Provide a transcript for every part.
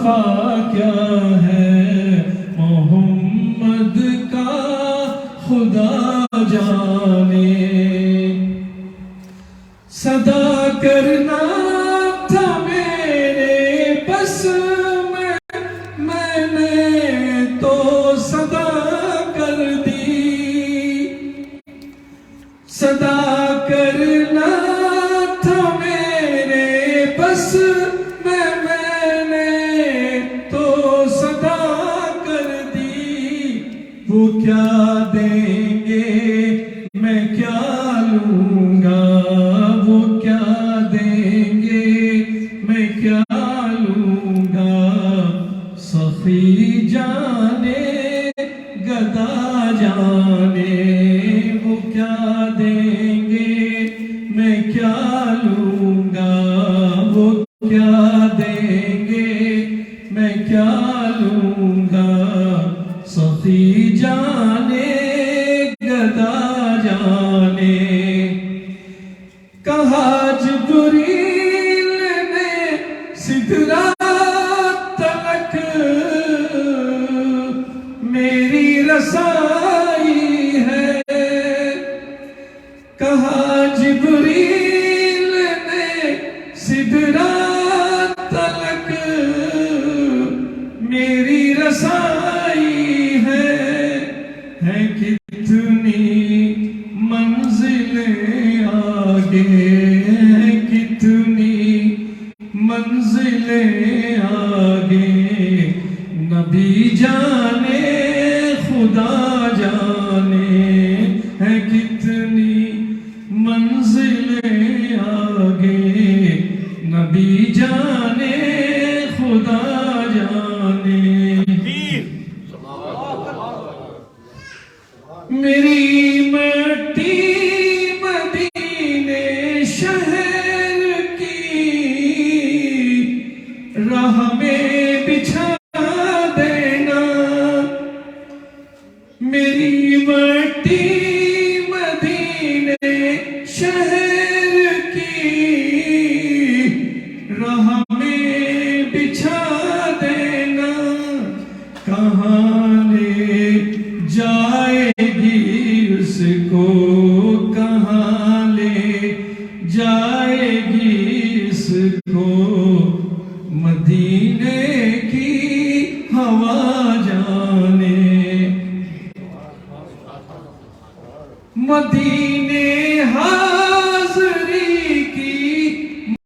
वफा क्या है मोहम्मद का खुदा जाने। सदा करना था मेरे बस में, मैंने तो सदा कर दी। सदा करना था मेरे बस में, मैंने तो सदा कर दी। वो क्या देंगे मैं क्या लूंगा, वो क्या देंगे मैं क्या लूंगा। सखी जाने गदा जाने, वो क्या देंगे मैं क्या लूंगा, वो क्या देंगे मैं क्या लूंगा। सखी जाने गदा जाने। कहा जिब्रील ने सिदरा तलक मेरी रसाई है। कहा जिब्रील ने सिदरा तलक मेरी रसाई है कितनी मंजिलें आगे, कितनी मंजिलें आगे। नबी जाने खुदा जाने है कितनी मंजिलें आगे। नबी जाने खुदा जाने। मेरी मट्टी मदीने शहर की राह में बिछा देना। मेरी मट्टी मदीने शहर की राह में बिछा देना। कहाँ ले जाएगी उसको, कहाँ ले जाएगी इसको। मदीने की हवा जाने। मदीने हाज़री की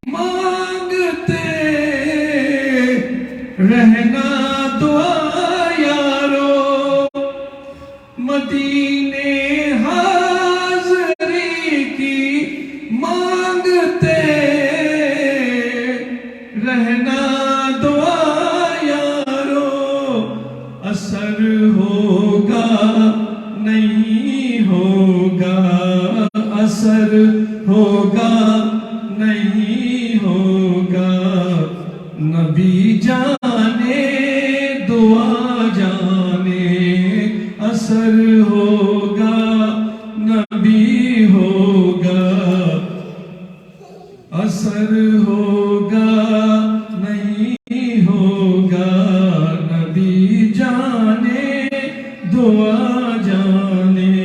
मांगते रहना दुआ यारो। मदीने हाज़री की मांगते रहना दुआ यारो। असर होगा नहीं होगा, असर होगा नहीं होगा। नबी जाने दुआ जाने। असर होगा नबी होगा, असर होगा नहीं होगा। नबी जाने दुआ जाने।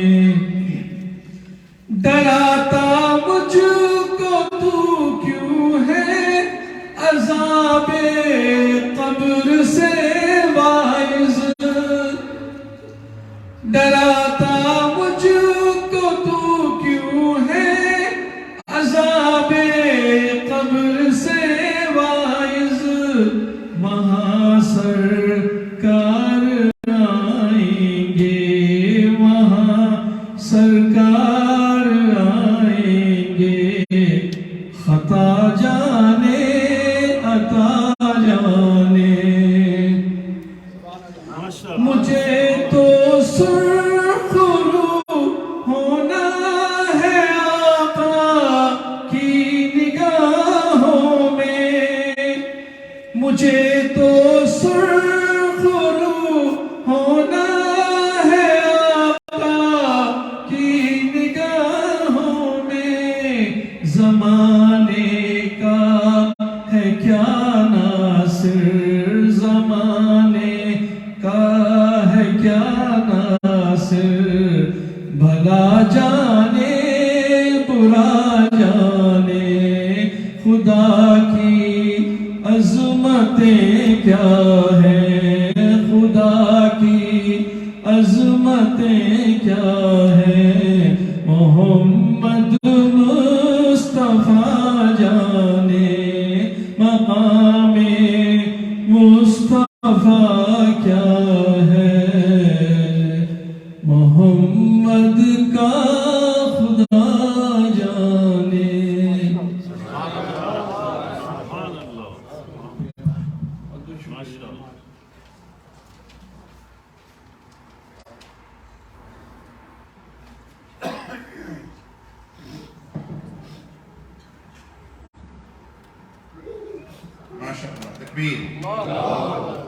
डराता मुझको तू क्यों है अज़ाबे कब्र से वाइज़। डराता मुझको तू क्यों है अज़ाबे कब्र से वाइज़। वहाँ सरकार आएंगे, वहाँ सरकार आएंगे। खता जाने अता जाने। मुझे तो सुरखरू होना है आका की निगाहों में। मुझे तो सुरखरू होना है आका की निगाहों में। ज़माने का है क्या नासिर, क्या है, खुदा की अजमतें क्या है, मोहम्मद मुस्तफा जाने मकामे मुस्तफा क्या है, मोहम्मद का खुदा जाने। MashaAllah. Takbir. MashaAllah.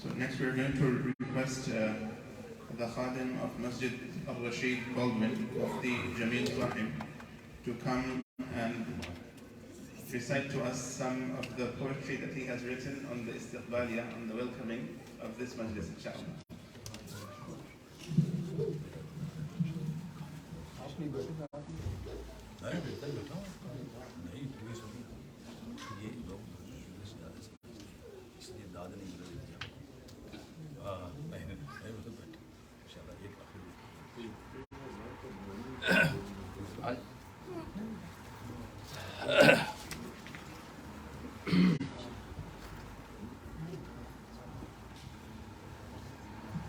So next we are going to request the Khadim of Masjid Al-Rashid Baldwin of the Jameel Rahim to come and recite to us some of the poetry that he has written on the Istiqbaliyah, on the welcoming of this Majlis, inshaAllah.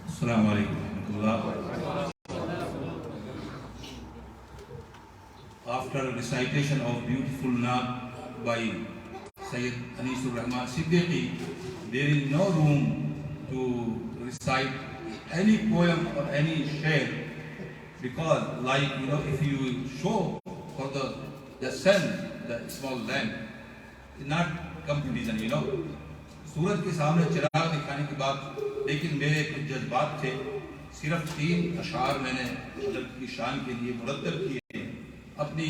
Assalamu alaikum warahmatullah. After recitation of beautiful Naat by Sayyid Anisur Rahman Siddiqui, there is no room to recite any poem or any shair, because like if you show for the sun, the small lamp, it's not competition. सूरज के सामने चिराग दिखाने के बाद, लेकिन मेरे कुछ जज्बात थे, सिर्फ 3 अशार मैंने हज़रत की शान के लिए मुरत्तब किए अपनी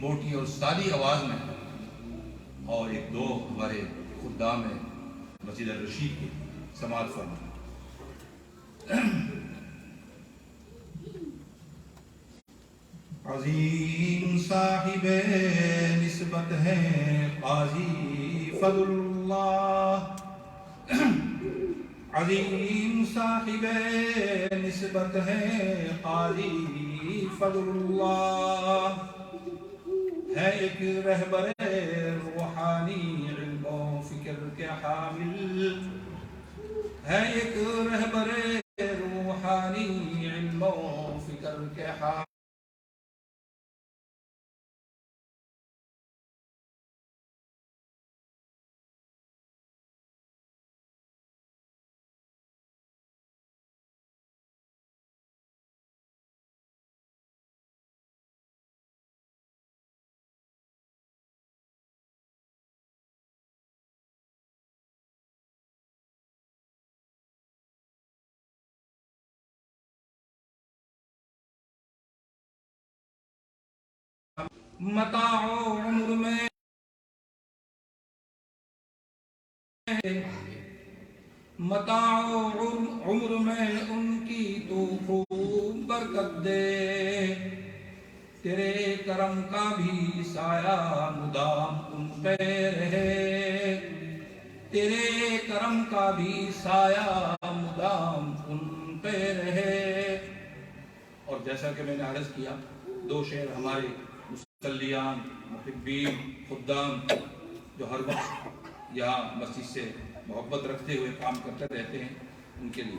मोटी और सादी आवाज़ में, और 1-2 हमारे खुद्दाम में मस्जिद रशीद की समाअत फरमा। अज़ीम साहिबे निस्बत है काज़ी फज़लुल्लाह, अज़ीम साहिबे निस्बत है काज़ी फज़लुल्लाह, है एक रहबरे रूहानी इल्म व फ़िक्र के हामिल, है एक रहबरे रूहानी इल्म व फ़िक्र के हामिल, मताओ उम्र में मताओ उम्र में उनकी तो खूब बरकत दे, तेरे करम का भी साया मुदाम उन पे रहे, तेरे करम का भी साया मुदाम उन पे रहे। और जैसा कि मैंने अर्ज़ किया, 2 शेर हमारे मुसल्लियान, मुहिब्बीन, खुद्दाम जो हर वक्त यहाँ मस्जिद से मोहब्बत रखते हुए काम करते रहते हैं, उनके लिए।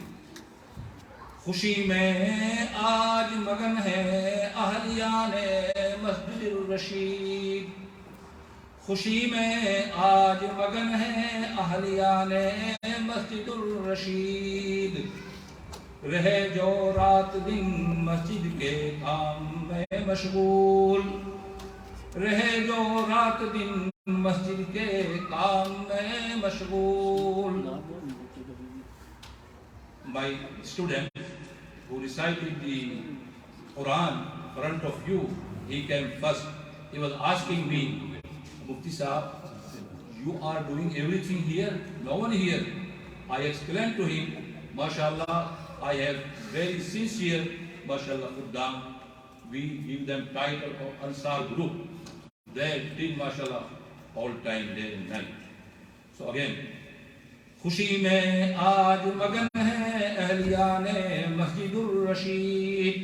खुशी में आज मगन है अहलियाने मस्जिद रशीद, खुशी में आज मगन है अहलियाने मस्जिद रशीद, रहे जो रात दिन मस्जिद के काम में मशगूल, रहे जो रात दिन मस्जिद के काम में मशगूल। My student who recited the Quran in front of you, he came first. He was asking me, Mufti Sahab, you are doing everything here, no one here. I explained to him, MashaAllah, I have very sincere, MashaAllah, Khuddam. We give them title of Ansar group. They did, MashaAllah, all time, day and night. So again, खुशी में आज मगन है अहलियाने मस्जिदुर रशीद,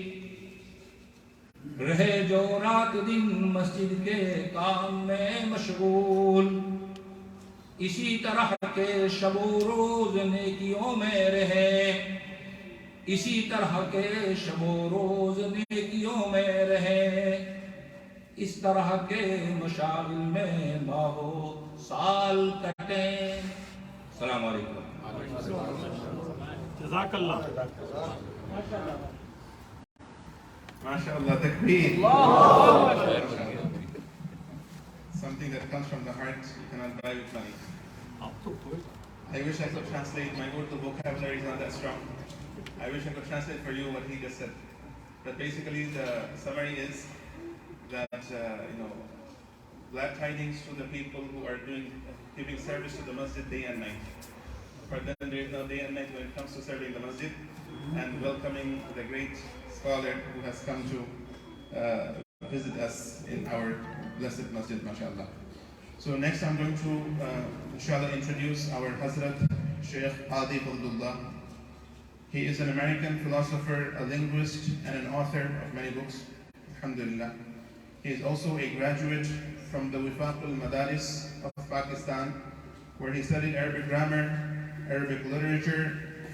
रहे जो रात दिन मस्जिद के काम में मशगूल, इसी तरह के शबो रोज नेकियों में रहे, इसी तरह के शबो रोज नेकियों में रहे, इस तरह के मशागिल में माहो साल कटे। अस्सलाम वालेकुम। जज़ाकल्लाह। MashaAllah, takbir. Something that comes from the heart, you cannot buy with money. I wish I could translate. My Urdu vocabulary is not that strong. I wish I could translate for you what he just said. But basically, the summary is that glad tidings to the people who are giving service to the masjid day and night. For them, there is no day and night when it comes to serving the masjid and welcoming the great scholar who has come to visit us in our blessed masjid, mashallah. So next I'm going to, inshallah, introduce our Hazrat Sheikh Adi Fadlullah. He is an American philosopher, a linguist, and an author of many books, alhamdulillah. He is also a graduate from the Wifaq al-Madaris of Pakistan, where he studied Arabic grammar, Arabic literature,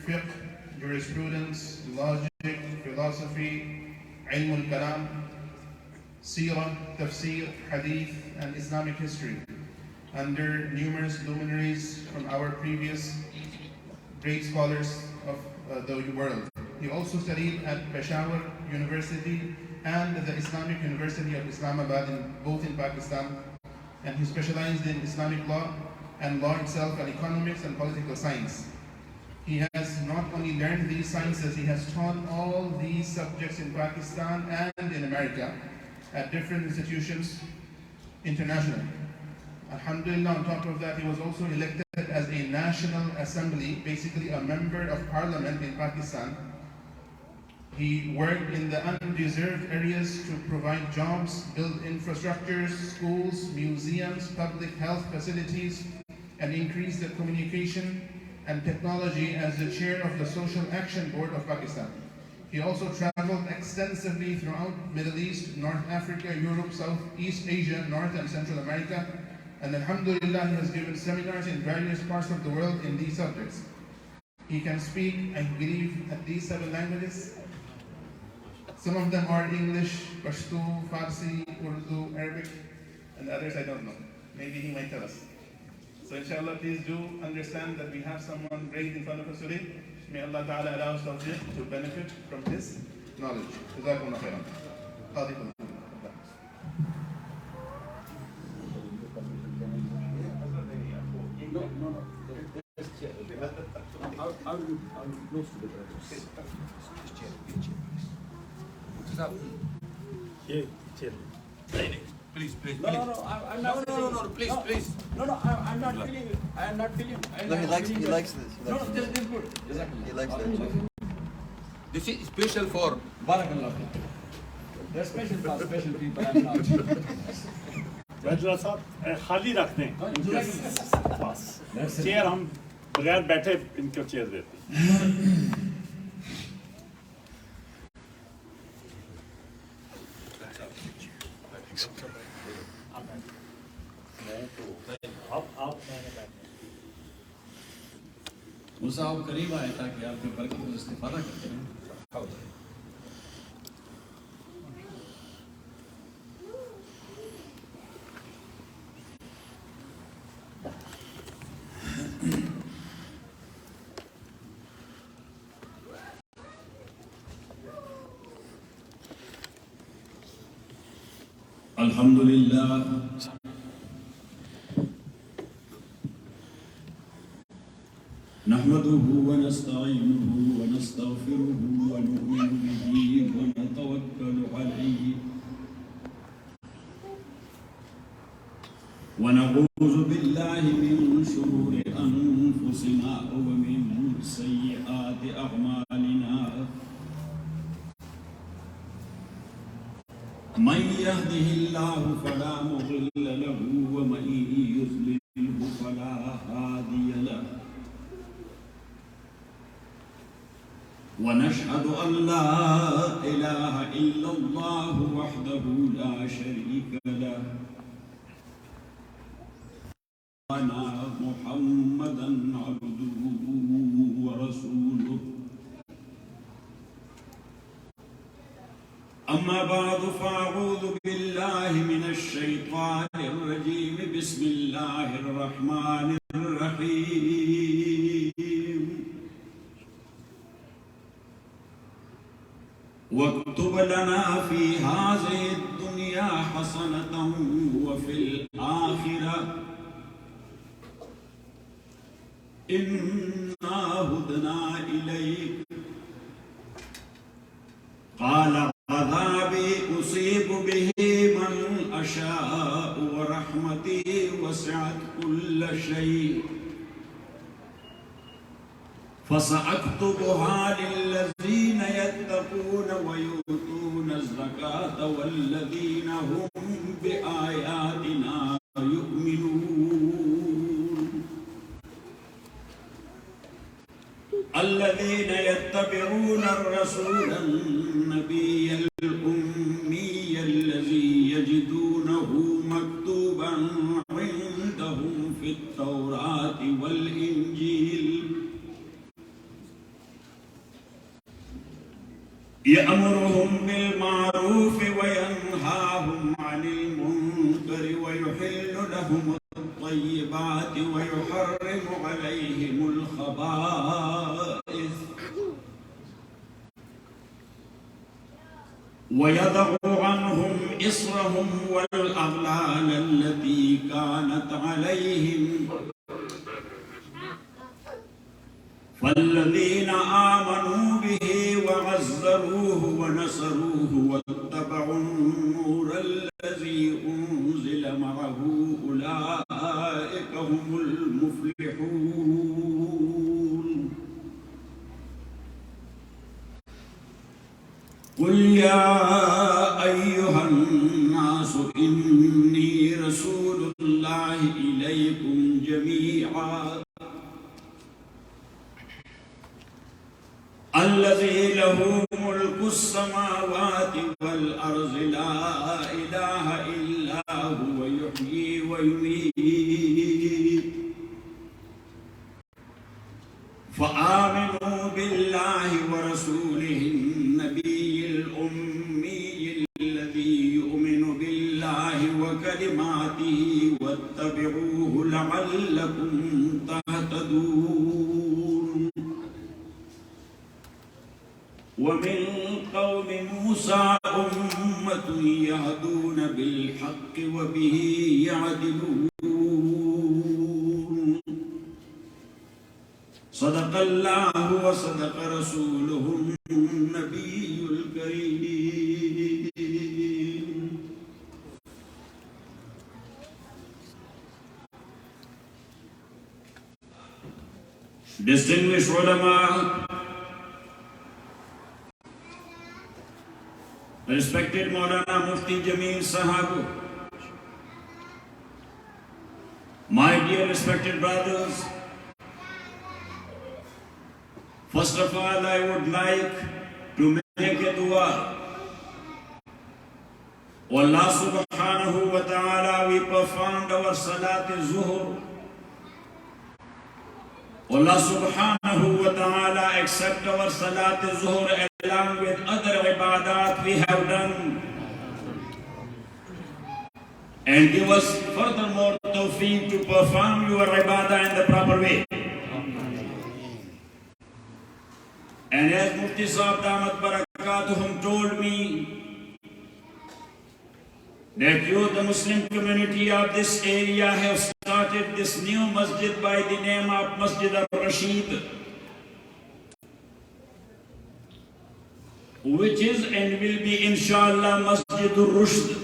fiqh, jurisprudence, logic, philosophy, ilm al-kalam, seerah, tafsir, hadith, and Islamic history, under numerous luminaries from our previous great scholars of the world. He also studied at Peshawar University and the Islamic University of Islamabad, both in Pakistan, and he specialized in Islamic law and law itself and economics and political science. He has not only learned these sciences, he has taught all these subjects in Pakistan and in America at different institutions internationally. Alhamdulillah, on top of that, he was also elected as a National Assembly, basically a member of parliament in Pakistan. He worked in the undeserved areas to provide jobs, build infrastructures, schools, museums, public health facilities, and increase the communication and technology as the chair of the Social Action Board of Pakistan. He also traveled extensively throughout Middle East, North Africa, Europe, Southeast Asia, North and Central America, and alhamdulillah, he has given seminars in various parts of the world in these subjects. He can speak, I believe, at least 7 languages. Some of them are English, Pashto, Farsi, Urdu, Arabic, and others I don't know. Maybe he might tell us. So inshallah, please do understand that we have someone great in front of us today. May Allah Ta'ala allow us to benefit from his knowledge. Jazakumullah khairan. Qadi Fadlullah. No. How do you close to the brothers? Here, chair. Please. No, I'm not. No, please. No, I'm not feeling it. I'm not feeling. No, he likes this. No, this is good. He likes that. This is special for Barakallah. They're special for special people. I'm not. Bachelor साहब खाली रख दें बस chair हम बगैर बैठे इनको chair देते मुसाहब करीब आए ताकि आपके बरकत को इस्तेफादा करते हैं। अल्हम्दुलिल्लाह नहमदुहु व नस्तईनुहु व नस्तगफिरुहु व नु'मिनु बिही व नतवक्कलु अलैहि व नऊज़ु बिल्लाहि मिन शुरूरि अनफुसिना व मिन सय्यिआति अअमालिना मन यहदिहिल्लाहु फला मुज़िल्ल लहु व मन युज़लिल्हु फला हादिय लहु ونشهد أن لا إله إلا الله وحده لا شريك له وأن محمدا عبده ورسوله أما بعد فأعوذ بالله من الشيطان الرجيم بسم الله الرحمن الرحيم واكتب لنا في هذه الدنيا حسنة وفي الآخرة إنا هدنا إليك قال عذابي أصيب به من أشاء ورحمتي وسعت كل شيء فسأكتبها للذين يتقون ويؤتون الزكاة والذين هم بآياتنا يؤمنون الذين يتبعون الرسول النبي الأمي الذي يجدونه مكتوبا عندهم في التوراة والإنجيل يأمرهم بالمعروف وينهاهم عن المنكر ويحل لهم الطيبات ويحرم عليهم الخبائث ويضع عنهم إصرهم والأغلال التي كانت عليهم فالذين آمنوا به وعزروه ونصروه واتبعوا النور الذي أنزل معه أولئك هم المفلحون قل يا أيها الناس إني رسول الله إليكم جميعا الذي له ملك السماوات والأرض لا إله إلا هو يحيي ويميت فآمنوا بالله ورسوله النبي الأمي الذي يؤمن بالله وكلماته واتبعوه لعلكم تهتدون ومن قوم موسى أمة يهدون بالحق وبه يعدلون صدق الله وصدق رسوله النبي الكريم. Distinguished ulama, respected Maulana Mufti Jameel Sahab, my dear respected brothers, first of all I would like to make a dua. Allah subhanahu wa ta'ala, we performed our salat zuhr. Allah subhanahu wa ta'ala accept our salat zuhr along with other ibadat we have done and give us furthermore tawfiq to perform your ibadah in the proper way. And as Mufti Sahib Damat Barakatuhum told me that you, the Muslim community of this area, have started this new masjid by the name of Masjid al-Rashid, which is and will be inshallah Masjid al-Rushd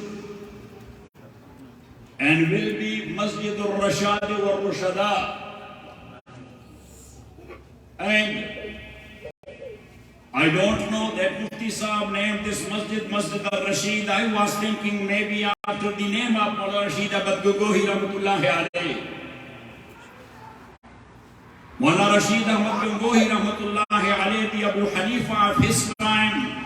and will be Masjid al-Rashad wal-Rushada. And I don't know that Mufti Sahib named this masjid Masjid al-Rashid. I was thinking maybe after the name of Maulana Rashid Ahmad Ganggohi Rahmatullahi alayhi. Maulana Rashid Ahmad Ganggohi Rahmatullahi alayhi, Abu Hanifa of his time,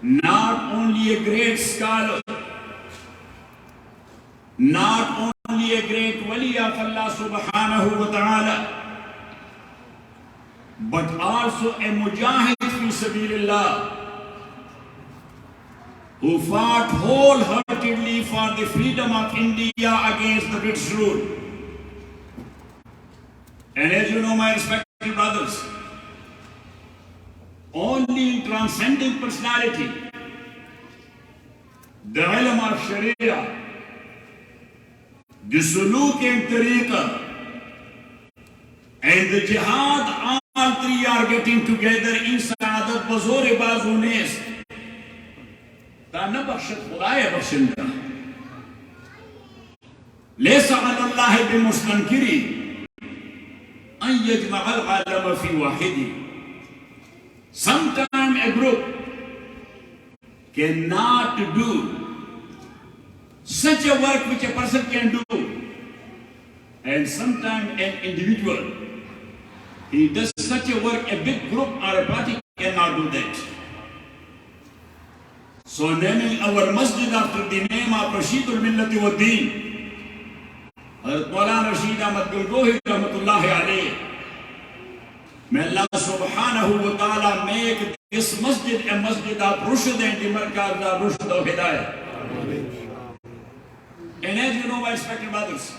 not only a great scholar, not only a great wali of Allah subhanahu wa ta'ala, but also a mujahid fi sabilillah, who fought wholeheartedly for the freedom of India against the British rule. And as you know, my respected brothers, only in transcending personality, the ilm of Sharia, the suluk and tariqah, and the jihad, all three are getting together in saadat bazore bazunes. ताना बख्शत खुदाए बख्शिंदा लेसा अल्लाह बिमुस्तनकिरी अन यजमअल आलम फी वाहिदी. Sometimes a group cannot do such a work which a person can do, and sometimes an individual, he does such a work, a big group or a party cannot do that. So naming our masjid after the name of Rashidul Millati wa Deen, Hazrat Maulana Rashid Ahmad Gangohi rahmatullahi alayhi, may Allah subhanahu wa ta'ala make this masjid a masjid of rushd and the markaz of rushd of hidayah. And as you know, my respected brothers,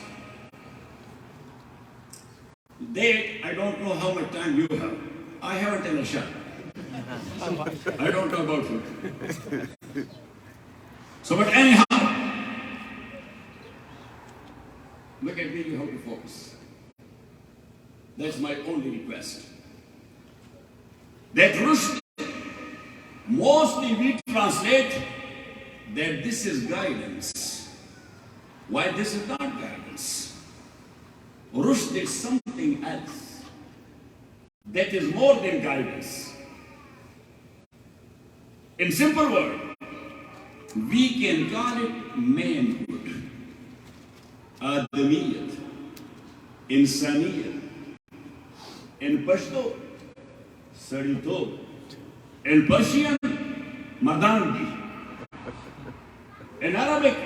that I don't know how much time you have. I haven't in a shot. I don't know about food. So, but anyhow, look at me, how to focus. That's my only request. That rushd, mostly we translate that this is guidance. Why this is not guidance? Rushd is something else. That is more than guidance. In simple word, we can call it manhood, adamiyat, insaniyat. In Pashto, sarito. In Persian, madandi. In Arabic,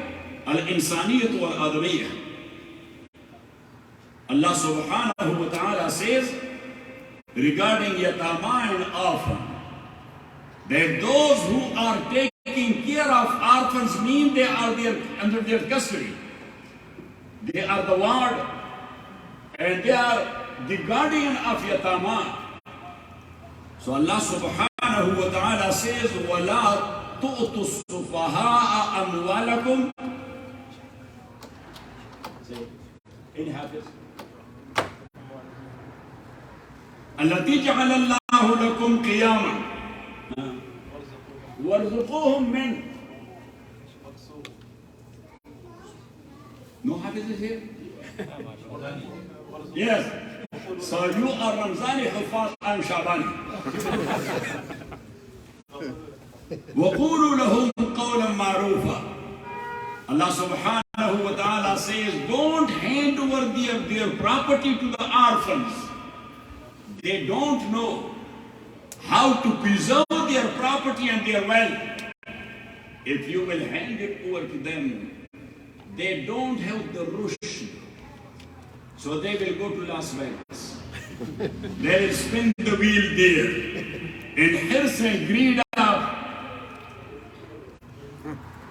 al-insaniyat wal-adamiyat. Allah subhanahu wa ta'ala says regarding yatama and orphan, that those who are taking care of orphans mean they are under their custody. They are the ward and they are the guardian of yatama. So Allah subhanahu wa ta'ala says, وَلَا تُؤْتُوا السُّفَهَاءَ أَمْوَالَكُمْ. Any habits? التي جعل الله لكم قياما وارزقوهم من. No hafiz here? Yes. So you are Ramzani, Hufaz, and Shabani. وقولوا لهم قولا معروفا. Allah subhanahu wa ta'ala says, don't hand over their property to the orphans. They don't know how to preserve their property and their wealth. If you will hand it over to them, they don't have the rush. So they will go to Las Vegas. They will spin the wheel there. In hirs and greed of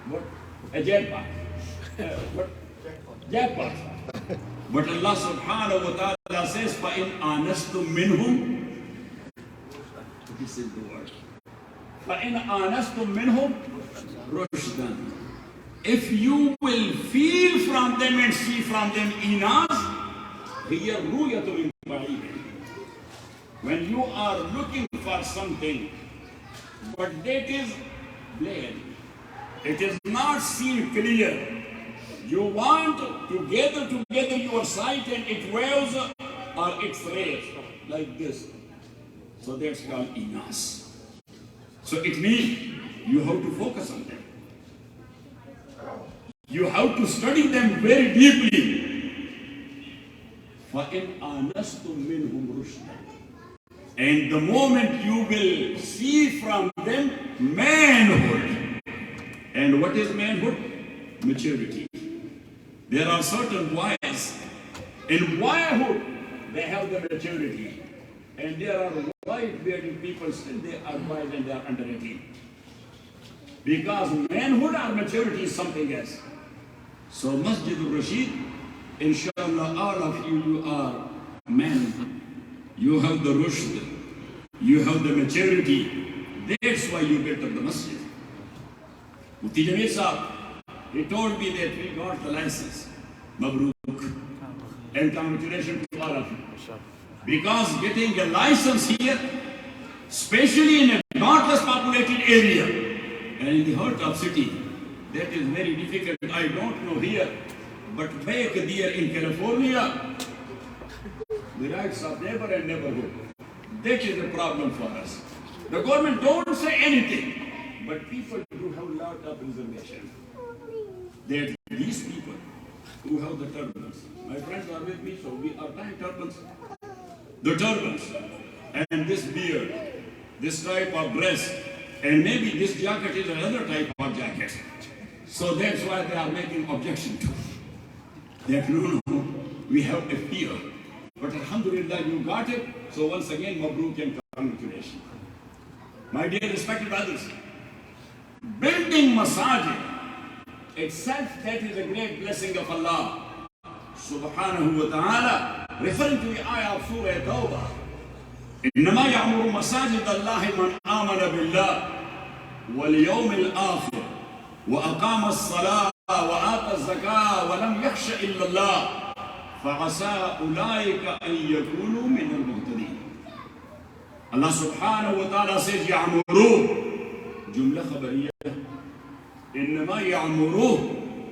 what? A jackpot. What? Jackpot. But Allah subhanahu wa ta'ala says, فَإِنْ آنَسْتُم مِّنْهُمْ. This is the word. فَإِنْ آنَسْتُم مِّنْهُمْ رُشْدًا. If you will feel from them and see from them inas, هِيَ الرُّؤْيَةُ مِنْ بَعِيدٍ. When you are looking for something, but that is blurred, it is not seen clear. You want to gather together your sight and it waves or its rays like this. So that's called inas. So it means you have to focus on them. You have to study them very deeply. فَإِنْ آنَسْتُم مِّنْهُمْ رُشْدًا. And the moment you will see from them manhood. And what is manhood? Maturity. There are certain boys in boyhood they have the maturity. And there are white bearded people still they are boys and they are under 18. Because manhood or maturity is something else. So Masjid al-Rashid, inshallah, all of you are men. You have the rushd, you have the maturity. That's why you built up the masjid. Mufti Jamil Sahab, he told me that we got the license. Mabruk. And congratulations to all of you. Because getting a license here, especially in a not less populated area and in the heart of city, that is very difficult. I don't know here, but back there in California, the rights of neighbor and neighborhood, that is the problem for us. The government don't say anything, but people do have a lot of reservation. That these people who have the turbans, my friends are with me, so we are tying turbans. The turbans and this beard, this type of dress, and maybe this jacket is another type of jacket. So that's why they are making objection to that. No, we have a fear. But alhamdulillah, you got it. So once again, mabruk and congratulations. My dear respected brothers, building masajid itself, that is a great blessing of Allah subhanahu wa ta'ala. Referring to the ayah of Surah Tawbah, إنما يعمر مساجد الله من آمن بالله واليوم الآخر وأقام الصلاة وآتى الزكاة ولم يخش إلا الله فعسى أولئك أن يكونوا من المهتدين. Allah subhanahu wa ta'ala says يعمروه جملة خبرية. إنما يعمروه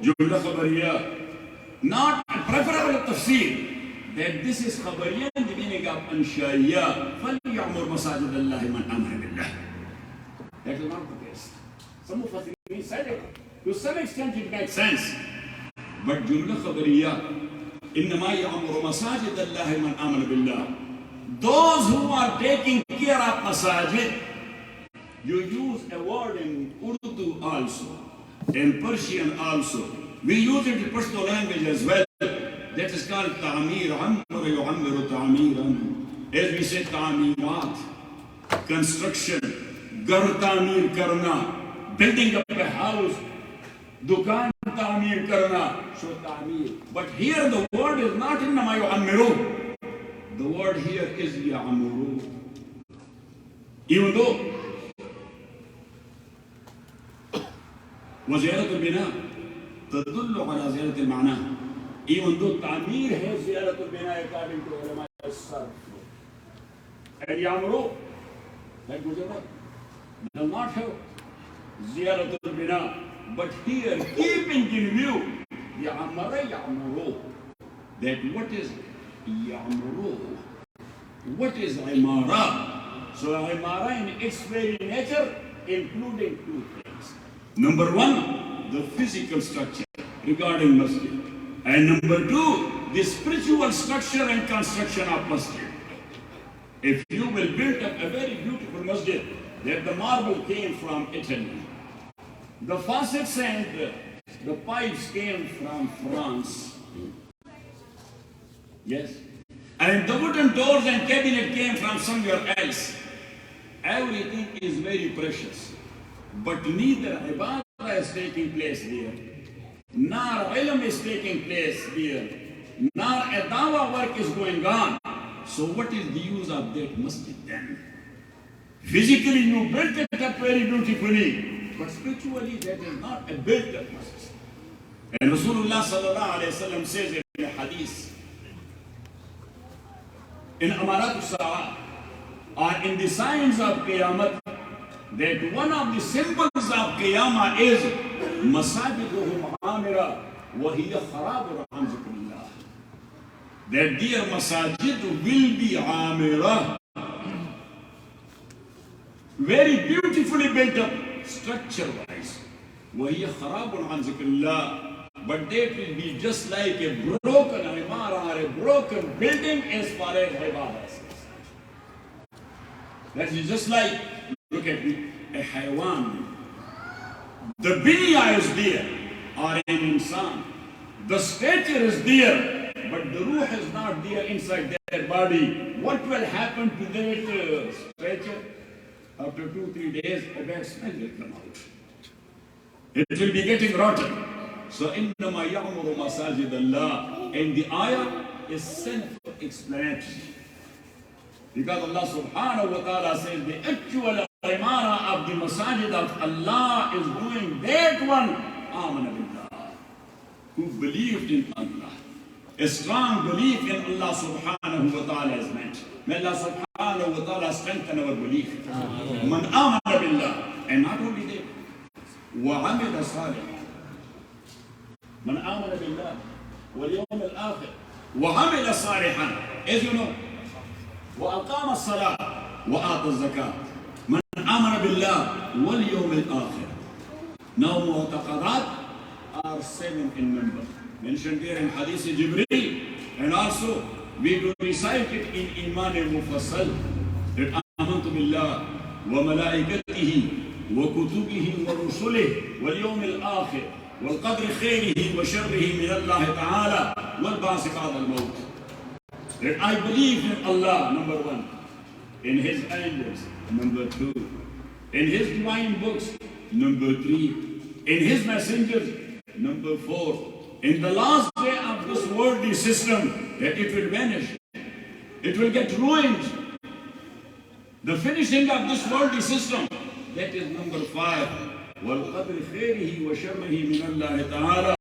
جملة خبرية. Not preferable tafsir. That this is khabariyan, the meaning of anshaiya. فَلْيَعْمُرْ مَسَاجِدَ اللَّهِ مَنْ آمَنَ بِاللَّهِ. That is not the case. Some of us said it. To some extent it makes sense. But jumla khabariya. إِنَّمَا يَعْمُرُ مَسَاجِدَ اللَّهِ مَنْ آمَنَ بِاللَّهِ. Those who are taking care of masajid, you use a word in Urdu also, in Persian also. We use it in personal language as well. That is called ta'amir, ammara yu'ammiru ta'amiran. As we say, ta'amirat, construction, gar ta'amir karna, building up a house, dukan ta'amir karna, so ta'amir. But here the word is not innama yu'ammiru. The word here is ya'amuru. Even though وزيارة البناء تدل على زيارة المعنى. Even though Ta'amir has Ziyaratul Bina according to ulama as-sarf. And Yamru, like Gujarat, does not have Ziyaratul Bina. But here, keeping in view the Amara Yamru, that what is Yamru? What is Imara? So Imara in its very nature, including two things. Number one, the physical structure regarding masjid. And number two, the spiritual structure and construction of masjid. If you will build up a very beautiful masjid, that the marble came from Italy, the faucets and the pipes came from France. Yes. And the wooden doors and cabinet came from somewhere else. Everything is very precious. But neither ibadah is taking place there, nor ilm is taking place there, nor a dawah work is going on. So what is the use of that masjid then? Physically you built it up very beautifully, but spiritually that is not a built up masjid. And Rasulullah sallallahu alayhi wa sallam says in a hadith, in Amarat al-Sa'ah, or in the signs of Qiyamah, that one of the symbols of Qiyamah is Masajiduhum Amira wa hiya kharabun an zikrillah. That their masajid will be Amira, very beautifully built up structure-wise. Wa hiya kharabun an zikrillah. But that will be just like a broken imara or a broken building as far as ibadah is concerned. That is just like, look at me, a haywan. The binya is there, or an insan. The stature is there, but the ruh is not there inside their body. What will happen to that stature? After 2-3 days, a bad smell will come out. It will be getting rotten. So, إِنَّمَا يَعْمُرُ مَسَاجِدَ اللَّهِ. And the ayah is self-explanatory. Because Allah subhanahu wa ta'ala says the actual imara of the masajid of Allah is doing that one, Amana billah, who believed in Allah. A strong belief in Allah subhanahu wa ta'ala is meant. May Allah subhanahu wa ta'ala strengthen our belief. Man amana billah. And not only that, وَعَمِلَ صَالِحًا. Man amana billah wal yawm al-akhir وَعَمِلَ صَالِحًا. As you know, وأقام الصلاة وآتى الزكاة من آمن بالله واليوم الآخر. Now معتقدات are 7 in number, mentioned here in Hadith Jibreel, and also we do recite it in Iman al-Mufassal, that آمنت بالله وملائكته وكتبه ورسله واليوم الآخر والقدر خيره وشره من الله تعالى والبعث بعد الموت. That I believe in Allah, number 1, in His angels, number 2, in His divine books, number 3, in His messengers, number 4, in the last day of this worldly system, that it will vanish, it will get ruined. The finishing of this worldly system, that is number 5. وَالْقَدْرِ خَيْرِهِ وَشَرِّهِ مِنَ اللَّهِ تَعَالَى.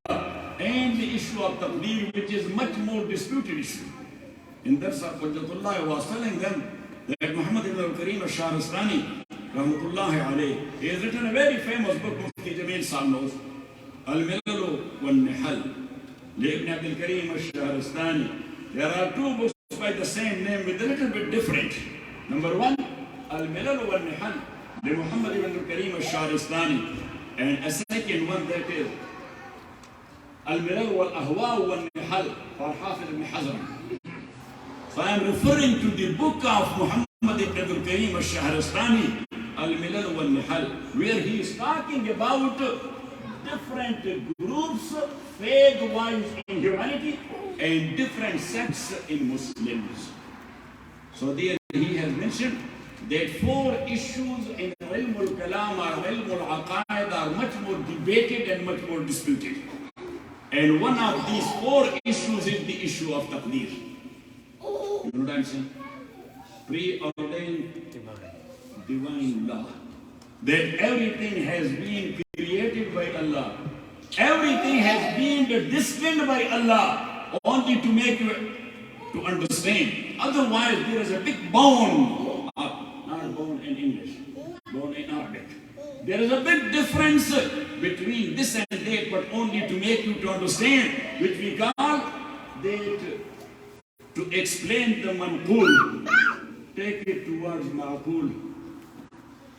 And the issue of taqdeer, which is much more disputed issue. In Dars of Hujjatullah was telling them that Muhammad ibn al-Karim al-Shahrastani, rahmatullahi alayhi, he has written a very famous book, Mufti Jamil Sahib knows, Al-Milal wal-Nihal, Ibn Abdul Karim al-Shahrastani. There are 2 books by the same name with a little bit different. Number 1, Al-Milal wal-Nihal, Muhammad ibn al-Karim al-Shahrastani, and a second one that is Al-Milal wal-Ahwa wal-Nihal for Hafiz ibn Hazm. So I am referring to the book of Muhammad ibn Abdul Karim al-Shahrastani, Al-Milal wal-Nihal, where he is talking about different groups, faith-wise in humanity, and different sects in Muslims. So there he has mentioned that 4 issues in Ilm al-Kalam or Ilm al-Aqaid are much more debated and much more disputed. And one of these 4 issues is the issue of taqdeer. You know what I'm saying? Preordained divine law. That everything has been created by Allah. Everything has been destined by Allah only to make you to understand. Otherwise, there is a big bone, not bone in English, bone in Arabic. There is a big difference between this and that, but only to make you to understand, which we call that. To explain the manqul, take it towards ma'qul.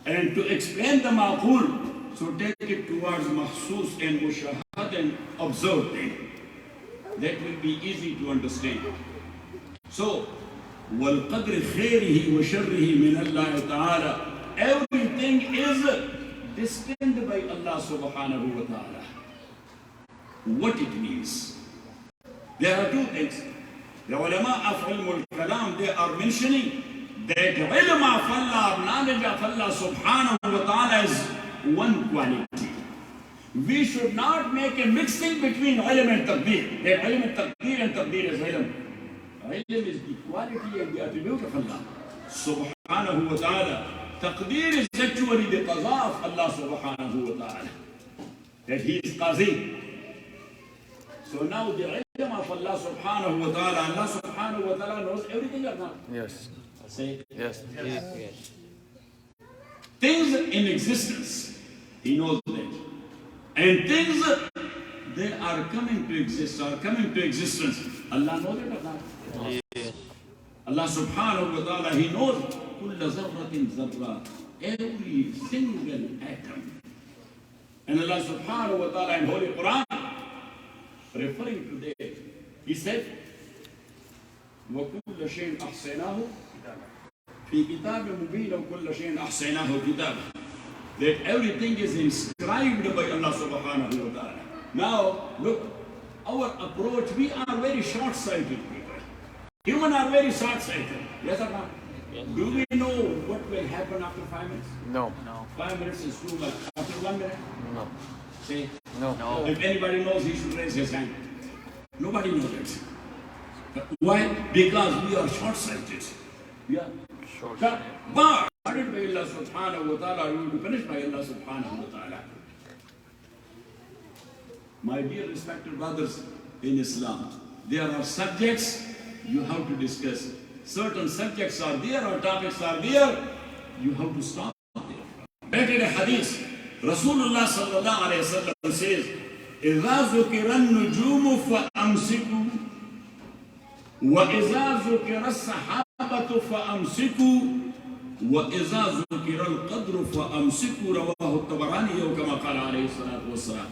And to explain the ma'qul, so take it towards mahsus and mushahad and observe them. That will be easy to understand. So, وَالْقَدْرِ خَيْرِهِ وَشَرِّهِ مِنَ اللَّهِ تَعَالَى. Everything is destined by Allah subhanahu wa ta'ala. What it means? There are 2 things. The ulama of Ilm al-Kalam, they are mentioning that ilm of Allah, knowledge of Allah subhanahu wa ta'ala is one quality. We should not make a mixing between ilm and taqdeer. That ilm and taqdeer is ilm. Ilm is the quality and the attribute of Allah subhanahu wa ta'ala. Taqdeer is actually the qaza of Allah subhanahu wa ta'ala. That He is qazi. So now the ilm of Allah subhanahu wa ta'ala, Allah subhanahu wa ta'ala knows everything or not? Yes. Say Yes. Yes. things in existence, He knows that. And things that are coming to exist, are coming to existence, Allah knows it or not? Yes. Allah subhanahu wa ta'ala, He knows kulla zarratin zarra, every single atom. And Allah subhanahu wa ta'ala in Holy Quran, referring to that, He said, وَكُلَّ شَيْءٍ أَحْصَيْنَاهُ في كتاب مبين وكل شيء أحصيناه كتابا. That everything is inscribed by Allah subhanahu wa ta'ala. Now, look, our approach, we are very short-sighted people. Humans are very short-sighted. Yes or not? Yes. Do we know what will happen after 5 minutes? No. 5 minutes is too much. After 1 minute? No. Say, No. if anybody knows, he should raise his hand. Nobody knows it. Why? Because we are short-sighted. Yeah. Short-sighted. But guarded by Allah subhanahu wa ta'ala, you will be punished by Allah subhanahu wa ta'ala. My dear respected brothers in Islam, there are subjects you have to discuss. Certain subjects are there or topics are there, you have to stop there. Back in a hadith, Rasulullah sallallahu alayhi wa sallam says, إِذَا ذُكِرَ النُّجُومُ فَأَمْسِكُوا وَإِذَا ذُكِرَ السَّحَابَةُ فَأَمْسِكُوا وَإِذَا ذُكِرَ الْقَدْرُ فَأَمْسِكُوا رواه الطبراني كما قال عليه الصلاة والسلام.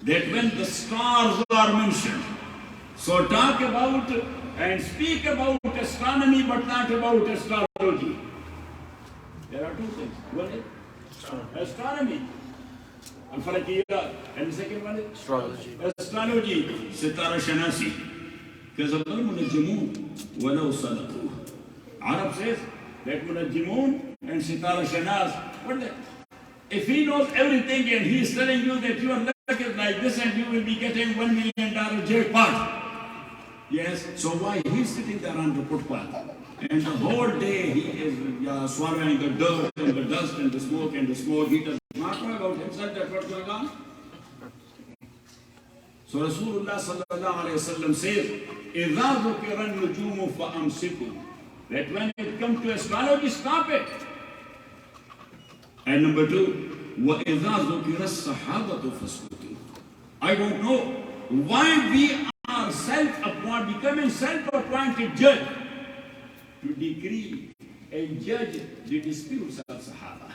That when the stars are mentioned, so talk about and speak about astronomy but not about astrology. There are two things. One is astronomy, al-falakiyat, and the second one is Astrology. astrology, sitara shanasi. كذب المنجمون ولو صدقوا. Arab says that munajjimun and sitara shanas, what they? If he knows everything and he is telling you that your luck is like this and you will be getting $1 million jackpot, yes, so why he is sitting there on the footpath? And the whole day he is swallowing the dirt and the dust and the smoke and the smoke. He does not know about himself that what's going on. So Rasulullah sallallahu alayhi wa sallam says, إِذَا ذُكِرَ النُّجُومُ فَأَمْسِكُوا. That when it comes to astrology, stop it. And number two, وَإِذَا ذُكِرَ السَّحَابَةُ فَاسْكُتُوا. I don't know why we are becoming self-appointed judge to decree and judge the disputes of Sahaba.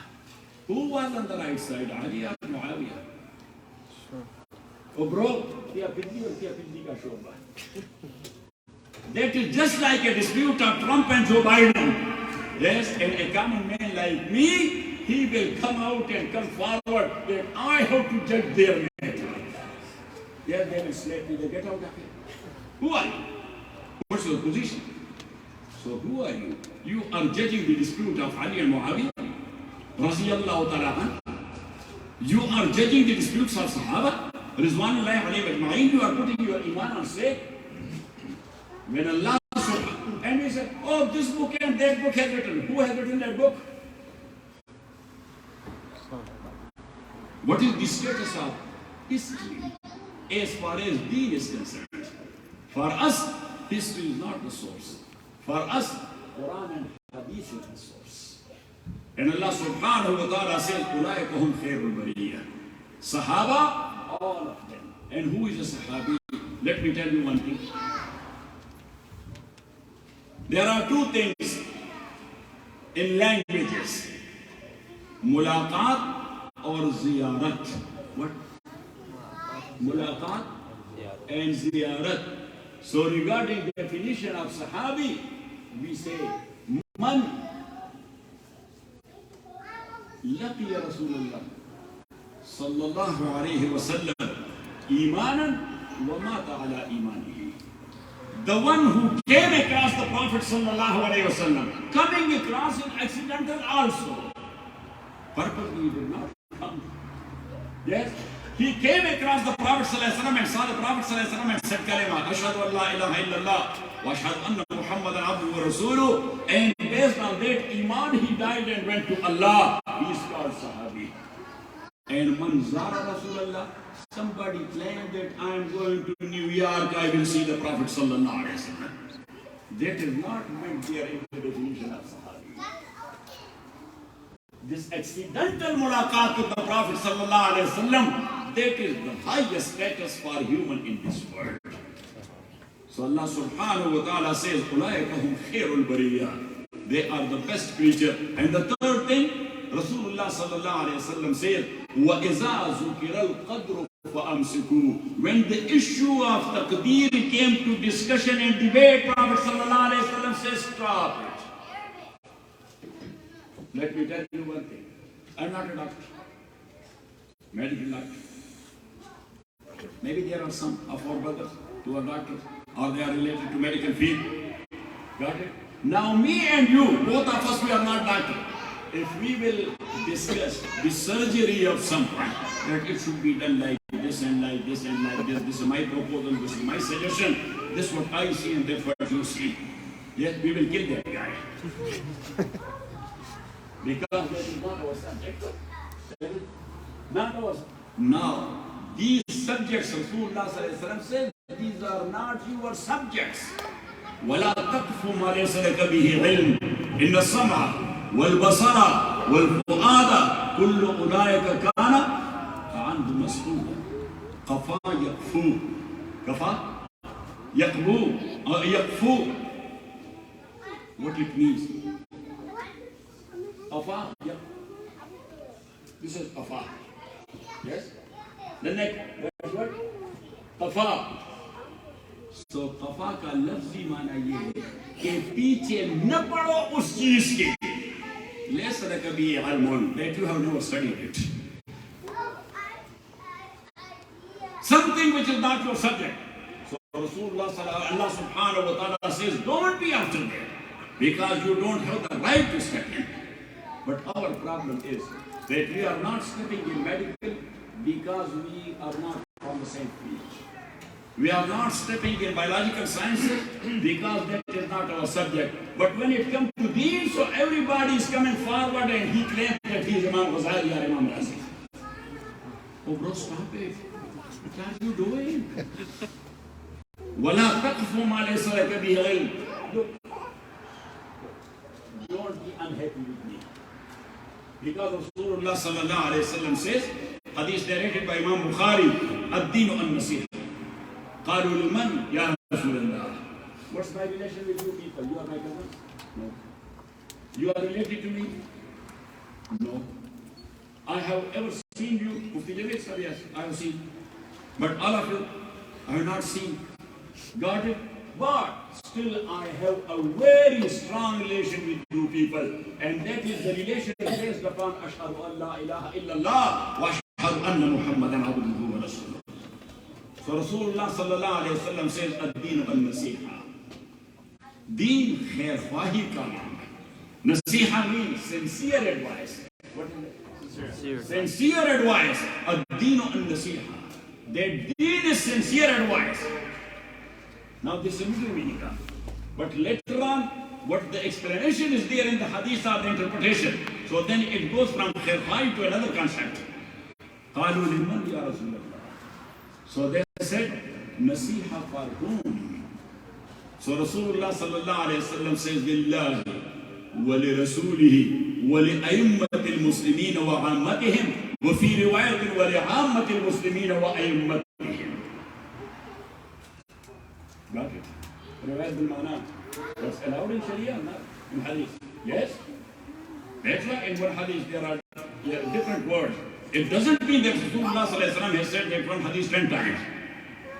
Who was on the right side, Ali or Muawiyah? Oh bro, that is just like a dispute of Trump and Joe Biden. Yes, and a common man like me, he will come out and come forward that I have to judge their matter. Yes, they will slap me, they get out of here. Who are you? What's your position? So who are you? You are judging the dispute of Ali and Muawiyah. Radiyallahu ta'ala. You are judging the disputes of Sahaba. Rizwanullahi alayhi ajma'in. You are putting your iman on stake. When Allah subhanahu, and we say, oh, this book and that book has written. Who has written that book? What is the status of history as far as deen is concerned? For us, history is not the source. For us, Quran and Hadith is the source. And Allah subhanahu wa ta'ala says, أُولَٰئِكَ هُمْ خَيْرُ الْبَرِيَّةِ. Sahaba, all of them. And who is a Sahabi? Let me tell you one thing. There are two things in languages. Mulaqat or ziyarat. What? Mulaqat and ziyarat. So regarding the definition of Sahabi, we say, Man laqiya Rasulullah sallallahu alayhi wa sallam imanan wa mata ala imanihi. The one who came across the Prophet sallallahu alayhi wa sallam, coming across in accidental also. Purposely he did not come. Yes? He came across the Prophet ﷺ and saw the Prophet ﷺ and said, Kalima, Ashhadu an la ilaha illallah, wa ashhadu anna Muhammadan abduhu wa rasuluhu. And based on that iman, he died and went to Allah. He is called Sahabi. And man zara Rasulullah, somebody claimed that I am going to New York, I will see the Prophet ﷺ. That is not meant there in the definition of Sahabi. This accidental mulaqat with the Prophet ﷺ, that is the highest status for human in this world. So Allah subhanahu wa ta'ala says, أُولَٰئِكَ هُمْ خَيْرُ الْبَرِيَّةِ. They are the best creature. And the third thing, Rasulullah sallallahu alayhi wa sallam says, وَإِذَا ذُكِرَ الْقَدْرُ فَأَمْسِكُوا. When the issue of taqdeer came to discussion and debate, Prophet sallallahu alayhi wa sallam says, stop it. Let me tell you one thing. I'm not a doctor, medical doctor. Maybe there are some of our brothers who are doctors, or they are related to medical field. Got it? Now me and you, both of us, we are not doctors. If we will discuss the surgery of someone, that it should be done like this and like this and like this is my proposal, this is my suggestion, this is what I see and that's what you see. Yes, we will kill that guy. Because that is not our subject. That is not our. Now, these subjects, Rasulullah says, these are not your subjects. وَلَا تَقْفُ مَا لَيْسَ لَكَ بِهِ عِلْمٍ إِنَّ السَّمْعَ وَالْبَصَرَ وَالْفُؤَادَ كُلُّ أُولَٰئِكَ كَانَ عَنْهُ مَسْئُولًا. قَفَا يَقْفُو. قَفَا يَقْفُو. يَقْفُو. What it means? Qafa. This is qafa. Yes? The neck. That's what? Qafa. So qafa का लफ्जी माना ये है कि पीछे न पड़ो उस चीज के लेस कभी इल्मुन that you have never studied it. Something which is not your subject. So Rasulullah Allah subhanahu wa ta'ala says, don't be after that because you don't have the right to step in. But our problem is that we are not stepping in medical because we are not on the same page. We are not stepping in biological sciences because that is not our subject. But when it comes to these, so everybody is coming forward and he claims that he is Imam Ghazali or Imam Razi. Oh bro, stop it. What are you doing? وَلَا تَقْفُ مَا لَيْسَ لَكَ بِهِ عِلْمٍ. Look, don't be unhappy with me. Because Rasulullah sallallahu alayhi wa sallam says, hadith narrated by Imam Bukhari, ad-dinu an-nasiha. قالوا لمن يا رسول الله. What's my relation with you people? You are my cousin? No. You are related to me? No. I have ever seen you. Mufti Javed sir, yes, I have seen. But all of you, I have not seen. Got it? But still I have a very strong relation with you people. And that is the relation based upon Ashhadu an la ilaha illallah wa ashhadu anna Muhammadan abduhu wa rasuluh. So Rasulullah sallallahu alayhi wa sallam says, ad-deen al-nasiha. Deen khair khwahi ka naam. Nasiha means sincere advice. What is it? Sincere advice. Ad-deen al-nasiha. That deen is sincere advice. Now this is middle meaning. But later on, what the explanation is there in the hadith or the interpretation. So then it goes from khair khwahi to another concept. قالوا لمن يا رسول الله. So they said, Nasiha for whom? So Rasulullah sallallahu alayhi wa sallam says, Lillahi wa li rasulihi wa li a'immati al-muslimeen wa ammatihim wa fi riwayatin wa li ammati al-muslimeen wa a'immatihim. Got it? Riwayat bil-ma'na. That's allowed in Sharia, not in Hadith. Yes? That's why in one Hadith there are different words. It doesn't mean that Rasulullah sallallahu alayhi wa sallam has said that one Hadith 10 times.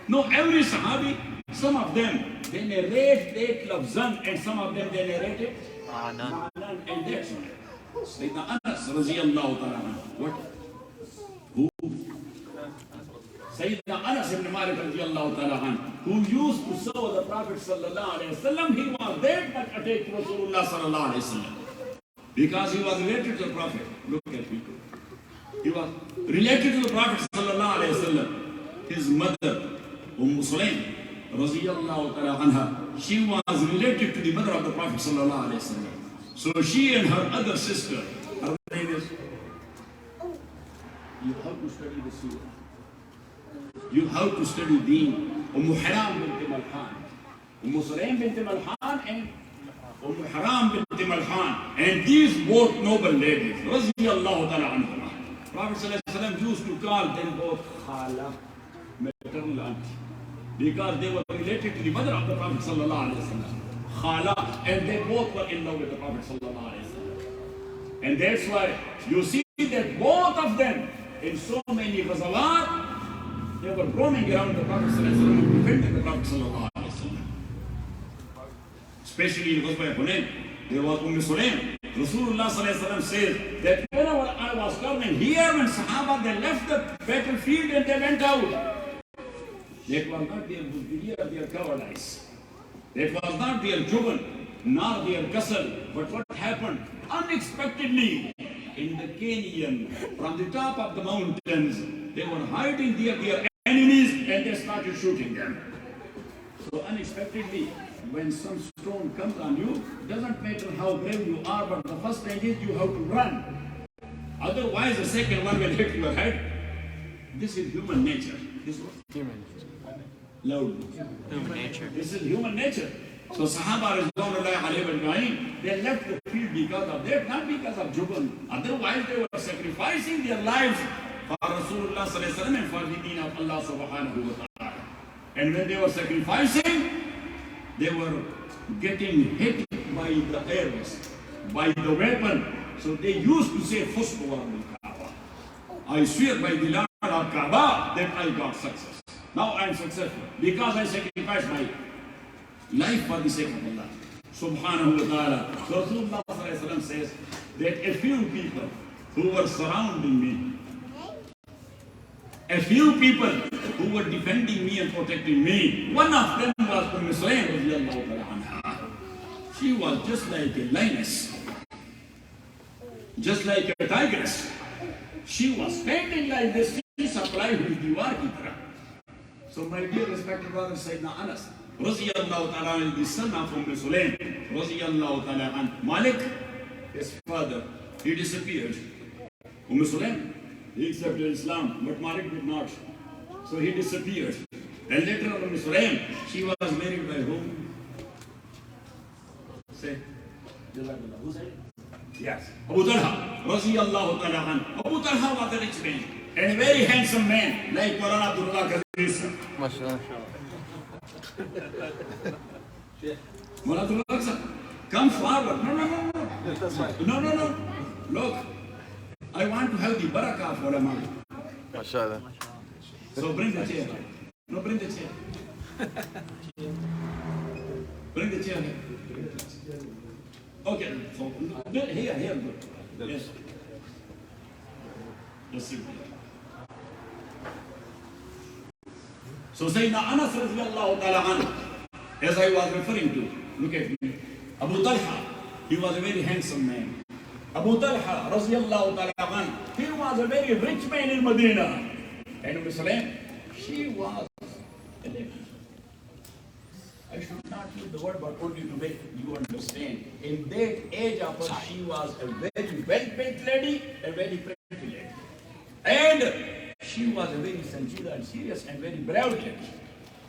No, every Sahabi, some of them, they narrate that lafzan and some of them they narrate it ma'nan, and that's why. Sayyidina Anas radiyallahu ta'ala. What? Who? Sayyidina Anas ibn Malik radiyallahu ta'ala, who used to serve the Prophet sallallahu alayhi wa sallam, he was that much attached to Rasulullah sallallahu alayhi wa sallam. Because he was related to the Prophet. Look at people. He was related to the Prophet sallallahu alayhi wa sallam. His mother, Sulaim, radiyallahu ta'ala anha, she was related to the mother of the Prophet sallallahu alayhi wa sallam. So she and her other sister, her name is, you have to study the surah. You have to study Deen. Haram bint Malhan. Sulaim bint Malhan and Haram bint Malhan. And these both noble ladies, radiyallahu ta'ala anha. Prophet sallallahu alayhi wa sallam used to call them both Khala, maternal auntie. Because they were related to the mother of the Prophet sallallahu alaihi wasallam, Khala, and they both were in love with the Prophet sallallahu alaihi wasallam. And that's why you see that both of them, in so many ghazawat, they were roaming around the Prophet sallallahu alaihi wasallam, defending the Prophet sallallahu alaihi wasallam. Especially in Ghazwa Hunayn, there was Sulaim. Rasulullah sallallahu alaihi wasallam says that whenever I was coming here, when Sahaba they left the battlefield and they went out, that was not their buzdiya, their cowardice. That was not their jubn, nor their kasal. But what happened? Unexpectedly, in the canyon, from the top of the mountains, they were hiding their enemies and they started shooting them. So unexpectedly, when some stone comes on you, doesn't matter how brave you are, but the first thing is you have to run. Otherwise, the second one will hit your head. This is human nature. This one. Loud. Human nature. This is human nature. So Sahaba Rizwanullahi alayhi wa ajma'in, they left the field because of that, not because of jubn. Otherwise, they were sacrificing their lives for Rasulullah sallallahu alaihi wasallam and for the deen of Allah subhanahu wa ta'ala. And when they were sacrificing, they were getting hit by the arrows, by the weapon. So they used to say, Fusku wa Kaaba. I swear by the Lord of Kaaba that I got success. Now I am successful because I sacrificed my life for the sake of Allah subhanahu wa ta'ala. So Rasulullah sallallahu alaihi wasallam says that a few people who were surrounding me, a few people who were defending me and protecting me, one of them was Sulaym radiyallahu ta'ala anha. She was just like a lioness, just like a tigress. She was standing like this. She supplied with diwar ki tarah. So my dear respected brother Sayyidina Anas radiyallahu ta'ala, the son of Sulaym radiyallahu ta'ala anha, Malik, his father, he disappeared. Sulaym, he accepted Islam, but Malik did not. So he disappeared. And later on, Sulaym, she was married by whom? Say, who said? Yes, Abu Talha, radiyallahu ta'ala anhu. Abu Talha was a rich man and a very handsome man, like Maulana Abdullah Qadir. MashaAllah. Maulana Abdullah, come forward. No. Look, I want to have the barakah of ulama. MashaAllah. So bring the chair. No, bring the chair. Bring the chair here. Okay, so here, good. Yes. Just sit there. So Sayyidina Anas radiyallahu ta'ala anhu, as I was referring to, look at me. Abu Talha, he was a very handsome man. Abu Talha radiyallahu ta'ala anhu, he was a very rich man in Medina. And Sulaym, she was a lady. I should not use the word, but only to make you understand. In that age of her, she was a very well-built lady, a very pretty lady. And she was a very sincere and serious and very brave lady.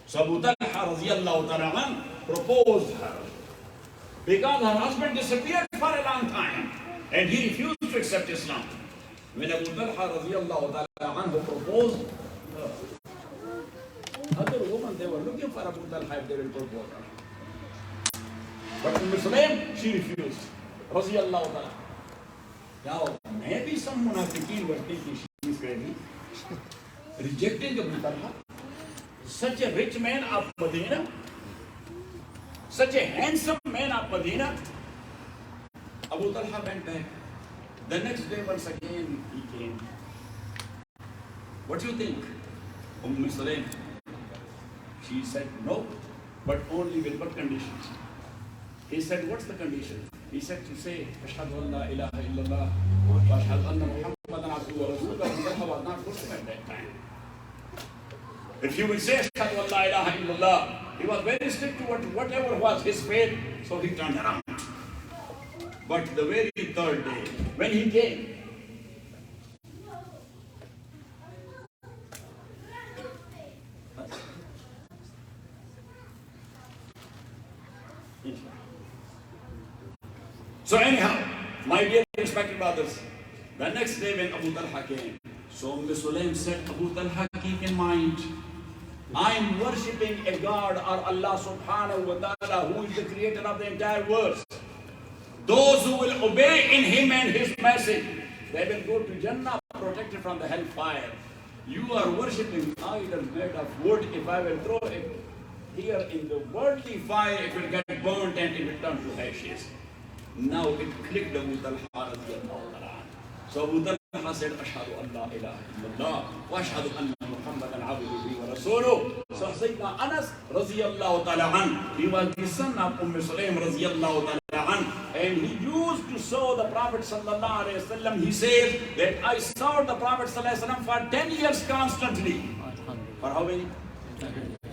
So Abu Talha radiyallahu ta'ala anhu proposed her because her husband disappeared for a long time and he refused to accept Islam. When Abu Talha radiyallahu ta'ala anhu proposed her, other women, they were looking for Abu Talha if they will propose her. But in Sulaym, she refused. Radiyallahu ta'ala. Now, maybe some munafiqeen were thinking she is crazy. Rejecting Abu Talha. Such a rich man of Medina. Such a handsome man of Medina. Abu Talha went back. The next day, once again, he came. What do you think? Sulaym. She said, no, but only with what conditions? He said, what's the condition? He said to say, Ashhadu an la ilaha illallah wa ashhadu anna Muhammadan abduhu wa rasuluhu. That was not Muslim at that time. If you will say Ashhadu an la ilaha illallah, he was very strict to whatever was his faith, so he turned around. But the very third day, when he came, so anyhow, my dear respected brothers, the next day when Abu Talha came, so Sulaym said, Abu Talha, keep in mind, I am worshipping a God or Allah subhanahu wa ta'ala who is the creator of the entire world. Those who will obey in Him and His message, they will go to Jannah protected from the hellfire. You are worshipping idols made of wood. If I will throw it here in the worldly fire, it will get burnt and it will turn to ashes. Now it clicked Abu Talha radiallahu ta'ala. So Abu Talha said, Ashhadu an la ilaha illallah wa ashhadu anna Muhammadan abduhu wa rasuluh. So Sayyidina Anas radiallahu ta'ala an, he was the son of Sulaim radiallahu ta'ala an, and he used to show the Prophet sallallahu alayhi wasallam. He says that I saw the Prophet sallallahu alayhi wasallam for 10 years constantly. For how many?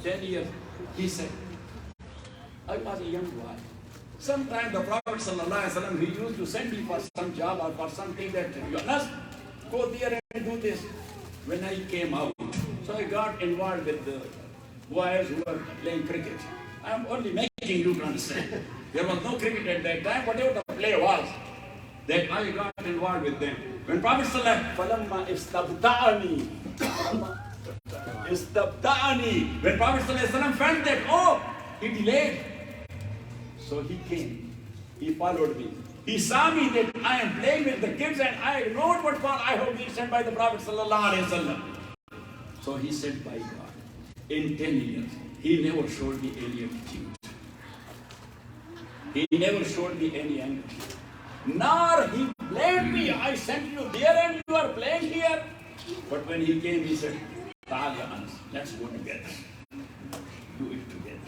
10 years. He said, I was a young boy. Sometimes the Prophet ﷺ, he used to send me for some job or for something that, you must go there and do this. When I came out, so I got involved with the boys who were playing cricket. I'm only making you to understand. There was no cricket at that time, whatever the play was, that I got involved with them. When Prophet ﷺ, when Prophet ﷺ felt that, oh, he delayed. So he came, he followed me. He saw me that I am playing with the kids and I ignored what I have been sent by the Prophet ﷺ. So he said, by God, in 10 years, he never showed me any attitude. He never showed me any anger. Nor he blamed me, I sent you there and you are playing here. But when he came, he said, let's go together. Do it together.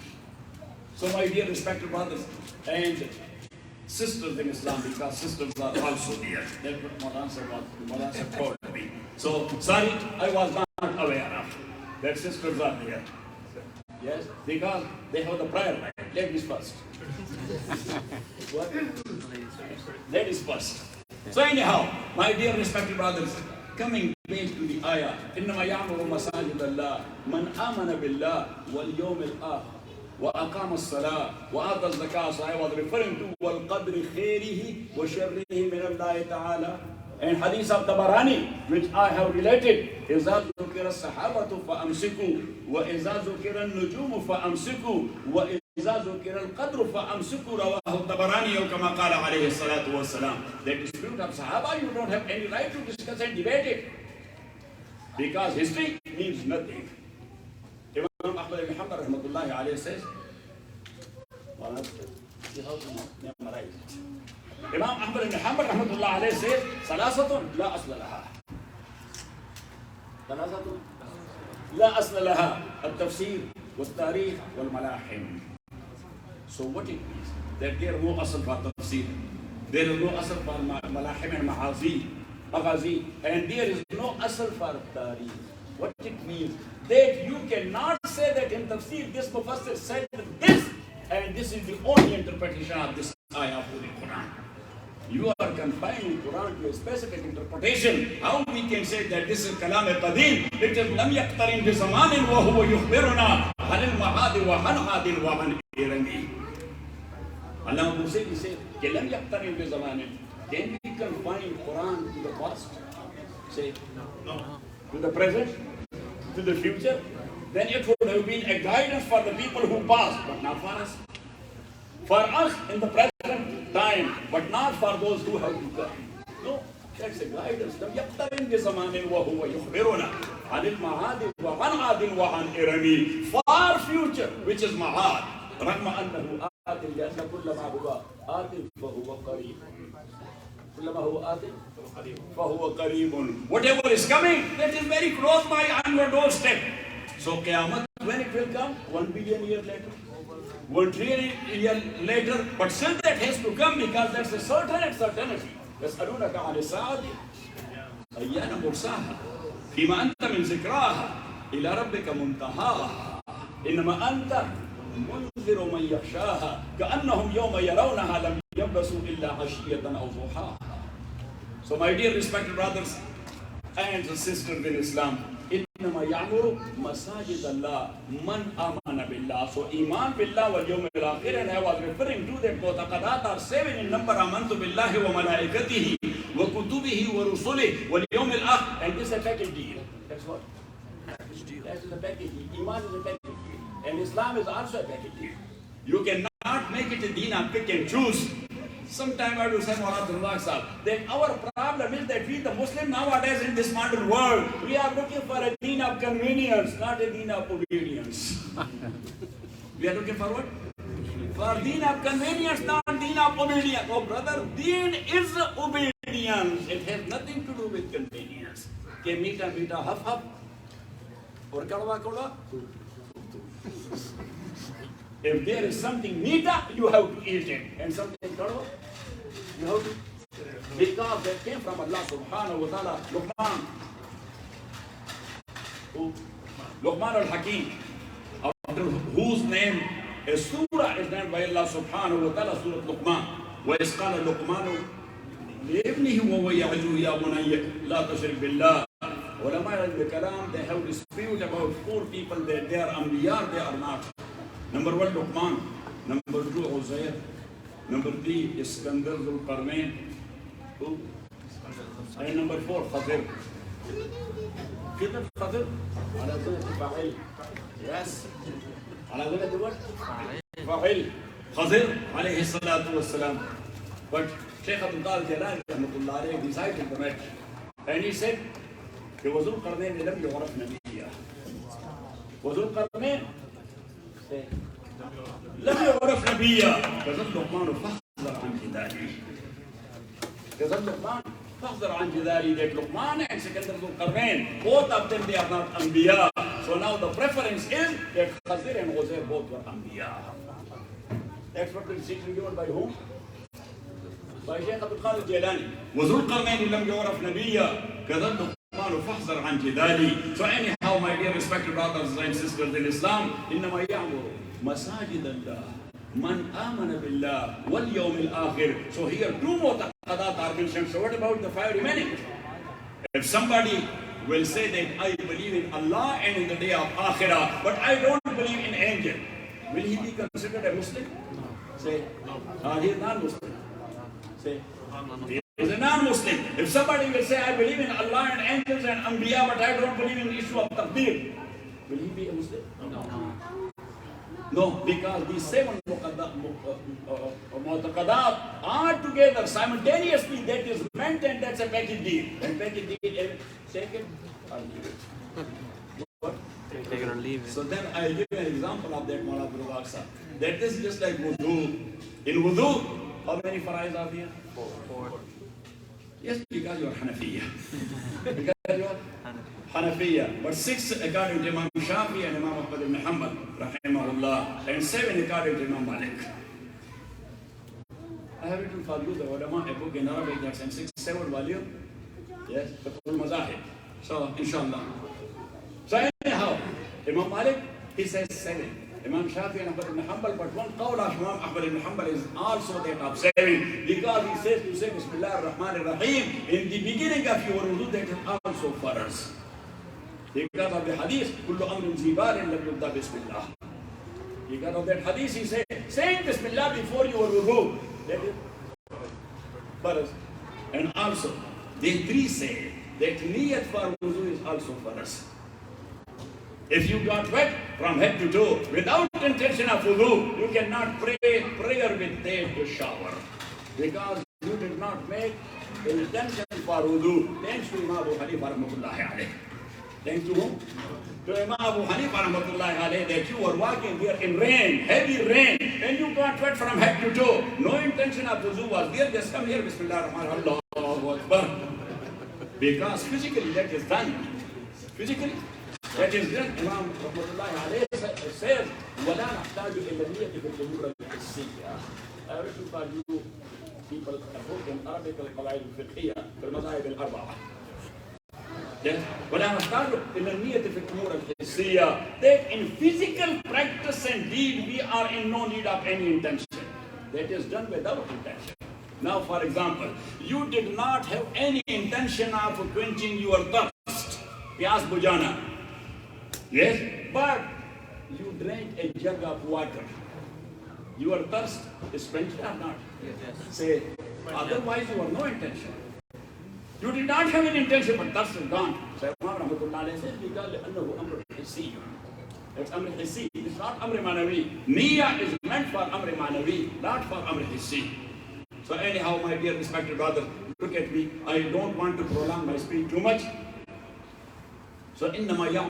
So my dear respected brothers and sisters in Islam, because sisters are also here. That's what Maulana told me. So, sorry, I was not aware of that sisters are here. Yes, because they have the prayer line. Ladies first. What? Ladies first. So anyhow, my dear respected brothers, coming back to the ayah, إنما يعمر مساجد الله من آمن بالله واليوم الآخر وأقام الصلاة وآتى الزكاة. So I was referring to والقدر خيره وشره من الله تعالى. And hadith of Tabarani, which I have related, إذا ذكر الصحابة فأمسكوا وإذا ذكر النجوم فأمسكوا وإذا ذكر القدر فأمسكوا رواه الطبراني أو كما قال عليه الصلاة والسلام. The dispute of Sahaba, you don't have any right to discuss and debate it, because history means nothing. Imam Ahmad ibn Hanbal rahmatullahi alayhi says, Imam Ahmad ibn Hanbal rahmatullahi alayhi says, ثلاثة لا أصل لها. ثلاثة لا أصل لها التفسير والتاريخ والملاحم. So what it means? That there is no asl for tafsir, there is no asl for malahim and maghazi, and there is no asl for tarikh. What it means? That you cannot say that in tafsir this mufassir said this, and this is the only interpretation of this ayah of the Quran. You are confining Quran to a specific interpretation. How we can say that this is kalam al-qadim? It is lam yaqtarin bi zamanin wa huwa yukhbiruna an al-ma'ad wa an adil wa an irami. Allah Musa said, lam yaqtarin bi zamanin. Can we confine Quran to the past? Say no. To the present? To the future? Then it would have been a guidance for the people who passed, but not for us. For us in the present time, but not for those who have to come. No, that's a guidance. لم يقترن بزمان وهو يخبرنا عن المعاد وعن عاد وعن إرمي. Far future, which is معاد. رغم أنه آت لأن كل ما هو آت فهو قريب. كل ما هو آت فهو قريب. Whatever is coming, that is very close by on your doorstep. So Qiyamah, when it will come? 1 billion years later. 1 trillion years later, but still that has to come, because that's a certainty. يسألونك عن الساعة أيان مرساها فيما أنت من ذكراها إلى ربك منتهاها إنما أنت منذر من يخشاها كأنهم يوم يرونها لم يلبثوا إلا عشية أو ضحاها. So my dear respected brothers and sisters in Islam, إنما يعمر مساجد الله من آمن بالله. So iman billah wal yawm al akhir, and I was referring to that mutaqadat are 7 in number. Amantu billahi wa malaikatihi wa kutubihi wa rusulihi wal yawm al akhir, and this is a package deal. That's what? That is a package deal. Iman is a package deal, and Islam is also a package deal. You cannot make it a deen and pick and choose. Sometime I will say, that our problem is that we, the Muslim nowadays in this modern world, we are looking for a deen of convenience, not a deen of obedience. We are looking for what? For deen of convenience, not deen of obedience. Oh brother, deen is obedience. It has nothing to do with convenience. Ke meeta meeta huff huff. Or kadwa kadwa. If there is something meeta, you have to eat it. And something kadwa, you have to. Because that came from Allah subhanahu wa ta'ala. Luqman al-Hakim, after whose name a surah is named by Allah subhanahu wa ta'ala, Surah Luqman. وَإِذْ قَالَ لُقْمَانُ لِابْنِهِ وَهُوَ يَعِظُهُ يَا بُنَيَّ لَا تُشْرِكْ بِاللَّهِ. Ulama al-Kalam, they have dispute about 4 people that they are Anbiya, they are not. Number 1, Luqman. Number 2, Uzair. Number 3, Iskandar Dhul Qarnayn. And number 4, Khadir. Khadir? على ذلك فاعل. Yes. على ذلك what? فاعل. Khadir عليه الصلاة والسلام. But Shaykh Abdul Qadir Jilani rahmatullah alayhi decided the match. And he said, وذو القرنين لم يعرف نبيا. وذو القرنين لم يعرف نبيا. فظل لقمان فاحذر عن جدالي. فظل لقمان فاحذر عن جدالي. That Luqman and Sikandar Dhul Qarnayn, both of them, they are not Anbiya. So now the preference is that Khadir and Uzair both were Anbiya. That's what the decision given by whom? By Shaykh Abdul Qadir Jilani. وذو القرنين لم يعرف نبيا كظل لقمان فاحذر عن جدالي. So anyhow, my dear respected brothers and sisters in Islam, إنما يعمر مساجد الله من آمن بالله واليوم الآخر. So here 2 mu'taqadat are mentioned. So what about the 5 remaining? If somebody will say that I believe in Allah and in the day of Akhirah, but I don't believe in angel, will he be considered a Muslim? Say, he is non-Muslim. Say, he is a non-Muslim. If somebody will say I believe in Allah and angels and Anbiya, but I don't believe in the issue of Taqdeer, will he be a Muslim? No, because these 7 mu'taqadat are together simultaneously. That is meant, and that's a package deal. And package deal, take it or leave it. What? Take it or leave it. So then I'll give you an example of that, Mawla Abdul Waqsa. That is just like wudu. In wudu, how many farais are there? 4. Yes, because you are Hanafiya. Because you are Hanafiya. But 6 according to Imam Shafi and Imam Ahmad ibn Hanbal, rahimahullah, and 7 according to Imam Malik. I have written for you the ulama, a book in Arabic that's in 6-7 volume. Yes, Fathul Mazahib. So, inshallah. So anyhow, Imam Malik, he says 7. Imam Shafi and Ahmad ibn Hanbal, but one qawl of Imam Ahmad ibn Hanbal is also that of 7, because he says to say Bismillah ar-Rahman ar-Rahim in the beginning of your wudu, that is also for us. Because of the hadith, kullu amrin zibarin lam yubda bismillah. Because of that hadith, he said, saying Bismillah before your wudu, that is for us. And also, the 3 say that niyat for wudu is also for us. If you got wet from head to toe without intention of wudu, you cannot pray prayer with that shower, because you did not make intention for wudu. Thanks to Imam Abu Hanifa rahmatullahi alayh. Thanks to whom? To Imam Abu Hanifa rahmatullahi alayh, that you were walking there in rain, heavy rain, and you got wet from head to toe. No intention of wudu was there. Just come here, Bismillah ar-Rahman, Allahu Akbar. Because physically that is done. Physically. That is done. Imam rahmatullahi alayhi says, وَلَا نَحْتَاجُ إِلَّا النِّيَّةِ فِي الْأُمُورِ الْحِسِّيَّةِ. I have written for you people a book in Arabic al-Qawaid al-Fiqhiyya في المذاهب الأربعة. Yes. وَلَا نَحْتَاجُ إِلَّا النِّيَّةِ فِي الْأُمُورِ الْحِسِّيَّةِ. That in physical practice and deed, we are in no need of any intention. That is done without intention. Now, for example, you did not have any intention of quenching your thirst. Piyas bujana. Yes, but you drank a jug of water. Your thirst is quenched or not? Yes. Say, otherwise you have no intention. You did not have any intention, but thirst is gone. So Imam Rahmatullah says, because Amr Hissi. It's Amr Hissi. It's not Amr Manawi. Niyyah is meant for Amr Manawi, not for Amr Hissi. So anyhow, my dear respected brother, look at me. I don't want to prolong my speech too much. So إنما يعمر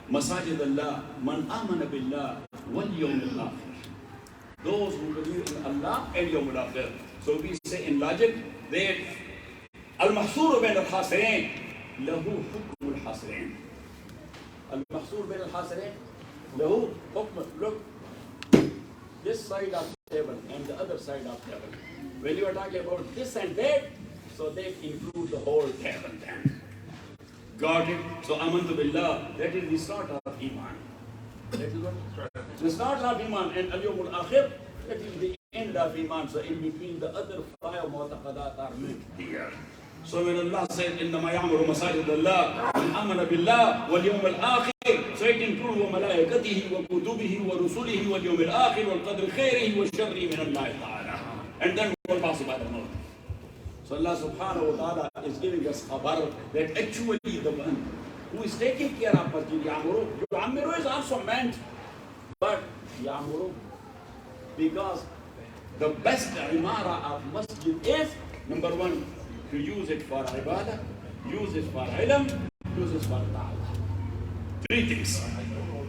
مساجد الله من آمن بالله واليوم الآخر. those who believe in Allah and Yawm al-Akhir. So we say in logic that al-mahsur bain al-khasirin lahu hukm al-khasirin. Al-mahsur bain al-khasirin lahu hukm. Look, this side of the table and the other side of the table. When you are talking about this and that, so they include the whole table then. Got it? So amantu billah, that is the start of Iman. That is what? The start of Iman and al-Yawm al-Akhir, that is the end of Iman. So in between the other five mu'taqadat are linked here. So when Allah said, إِنَّمَا يَعْمُرُ مَسَاجِدَ اللَّهِ مَنْ آمَنَ بِاللَّهِ وَالْيَوْمِ الْآخِرِ, so it includes وَمَلَائِكَتِهِ وَكُتُبِهِ وَرُسُلِهِ وَالْيَوْمِ الْآخِرِ وَالْقَدْرِ خَيْرِهِ وَالشَّرِّهِ مِنَ اللَّهِ تَعَالَى. And then we'll pass by the mouth. So Allah subhanahu wa ta'ala is giving us khabar that actually the one who is taking care of Masjid Ya'muru, Yu'ammiru is also meant, but Ya'muru, because the best imara of masjid is, number one, to use it for ibadah, use it for ilm, use it for da'wah. Three things.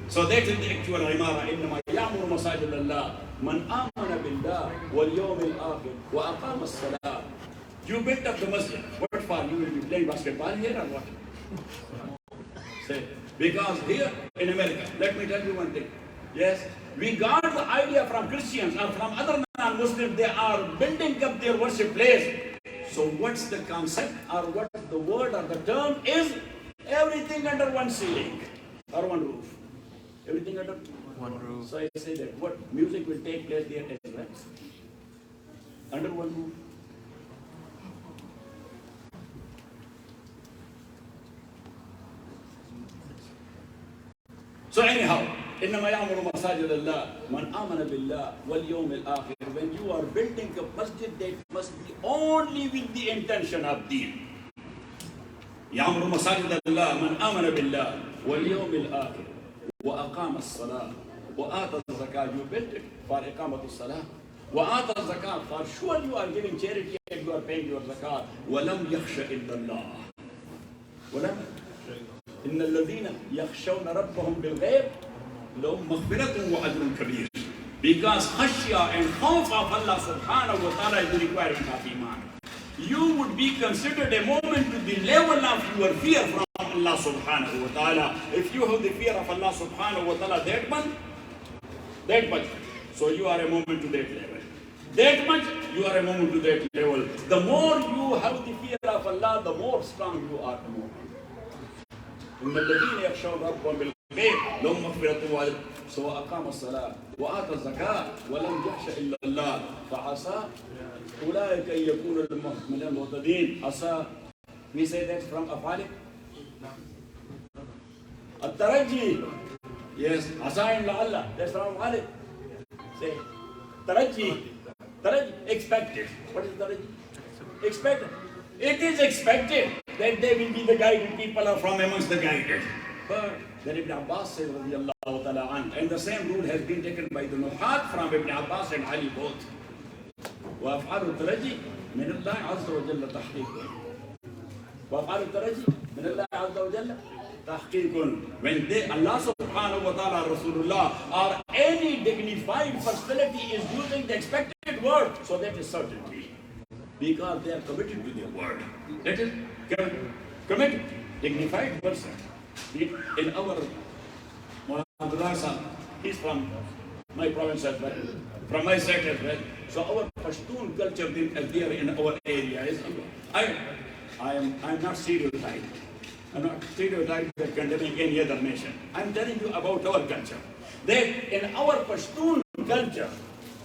So that is the actual imara. إنما يعمر مساجد الله من آمن بالله واليوم الآخر وأقام الصلاة. You built up the masjid. What for? You will be playing basketball here or what? Say, because here in America, let me tell you one thing. Yes, we got the idea from Christians or from other non-Muslims. They are building up their worship place. So what's the concept or what the word or the term is? Everything under one ceiling or one roof. Everything under One roof. So I say that what music will take place there as well. Under one roof. So anyhow, إنما يعمر مساجد الله من آمن بالله واليوم الآخر. When you are building a masjid, that must be only with the intention of deen. يعمر مساجد الله من آمن بالله واليوم الآخر وأقام الصلاة وآتى الزكاة. You built it for إقامة الصلاة. وآتى الزكاة, for sure you are giving charity and you are paying your zakat. ولم يخش إلا الله. ولم إن الذين يخشون ربهم بالغيب لهم مغفرة وأجر كبير. Because khashya and khawf of Allah subhanahu wa ta'ala is the requirement of iman. You would be considered a moment to the level of your fear from Allah subhanahu wa ta'ala. If you have the fear of Allah subhanahu wa ta'ala that much, so you are a moment to that level. That much, you are a moment to that level. The more you have the fear of Allah, the more strong you are to move. إن الذين يخشون ربهم بالغيب لهم مغفرة وأجر. So أقام الصلاة وآتى الزكاة ولم يخش إلا الله فعسى أولئك أن يكونوا من المهتدين. عسى, we say that from أفعال الترجي. Yes, عسى إن لعل, that's from أفعال. Say ترجي, expected. What is ترجي? Expected. It is expected that they will be the guided people or from amongst the guided. But then Ibn Abbas says, radiyallahu ta'ala an, and the same rule has been taken by the Nuhat from Ibn Abbas and Ali both. وَأَفْعَالُ التَّرَجِي مِنَ اللَّهِ عَزَّ وَجَلَّ تَحْقِيقٌ. وَأَفْعَالُ التَّرَجِي مِنَ اللَّهِ عَزَّ وَجَلَّ تَحْقِيقٌ. When they, Allah subhanahu wa ta'ala, Rasulullah, or any dignified personality is using the expected word, so that is certainty. Because they are committed to their word. That is committed, dignified person. In our madrasa, he's from my province as well, from my state as well. So our Pashtun culture there in our area is, I'm not stereotyped. I'm not stereotyped that condemning any other nation. I'm telling you about our culture. That in our Pashtun culture,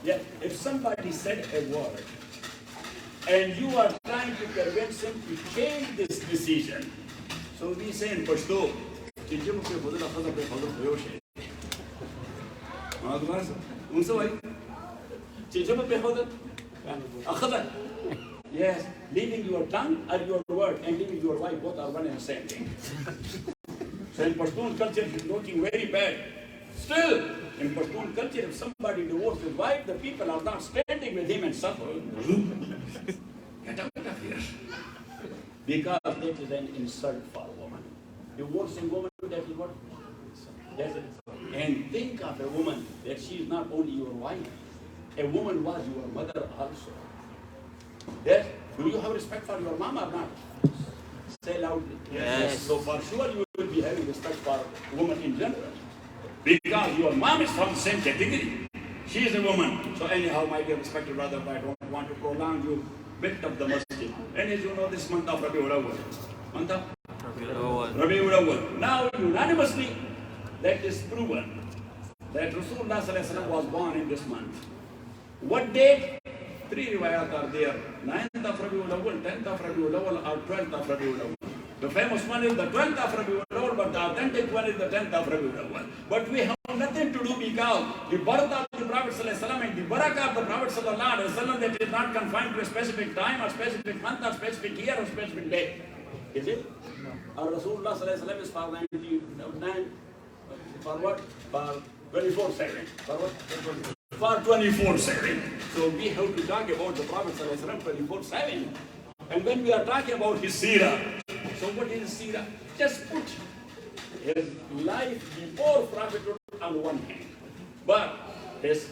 yeah, if somebody said a word, and you are trying to convince him to change this decision. So we say in Pashto, yes, leaving your tongue or your word and leaving your wife, both are one and the same thing. So in Pashtun culture, it's looking very bad. Still, in Pashtun culture, if somebody divorces his wife, the people are not standing with him and suffer. Get out of here. Because that is an insult for a woman. Divorcing woman, that is what? That's it. And think of a woman that she is not only your wife, a woman was your mother also. Yes? Do you have respect for your mom or not? Say loudly. Yes. So for sure you will be having respect for women in general. Because your mom is from the same category. She is a woman. So anyhow, my dear respected brother, I don't want to prolong you. Built up the masjid. And as you know, this month of Rabiul Awwal. Month of Rabiul Awwal. Now unanimously, that is proven that Rasulullah Sallallahu Alaihi Wasallam was born in this month. What date? 3 riwayat are there. 9th of Rabiul Awwal, 10th of Rabiul Awwal, or 12th of Rabiul Awwal. The famous one is the 12th of Rabiul Awwal, but the authentic one is the 10th of Rabiul Awwal. But we have nothing to do because the birth of the Prophet Sallallahu Alaihi Wasallam and the barakah of the Prophet Sallallahu Alaihi Wasallam, that is not confined to a specific time or specific month or specific year or specific day. Is it? Our Rasulullah Sallallahu Alaihi Wasallam is for 99, for what? For 24 seconds. For what? For 24 seconds. So we have to talk about the Prophet ﷺ 24/7. And when we are talking about his seerah, so what is his seerah? Just put his life before prophethood on one hand. But his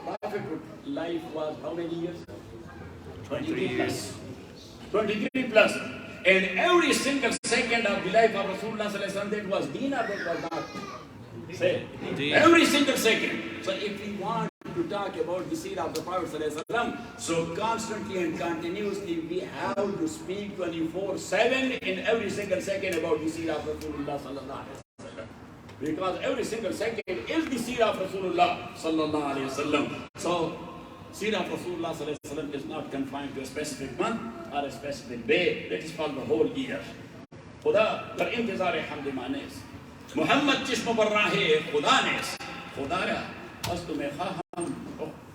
prophethood life was how many years? 23 plus. 23 plus. And every single second of the life of Rasulullah ﷺ, that was deen or that was not? Say, every single second. So if we want to talk about the seerah of the Prophet ﷺ, so constantly and continuously we have to speak 24/7 in every single second about the seerah of Rasulullah sallallahu alaihi wasallam. Because every single second is the seerah of Rasulullah sallallahu alaihi wasallam. So seerah of Rasulullah sallallahu alaihi wasallam is not confined to a specific month or a specific day. That is for the whole year. खुदा पर इंतजार हमद मानेस मोहम्मद चश्म पर राहे खुदा नेस खुदाया अस्त में खाहम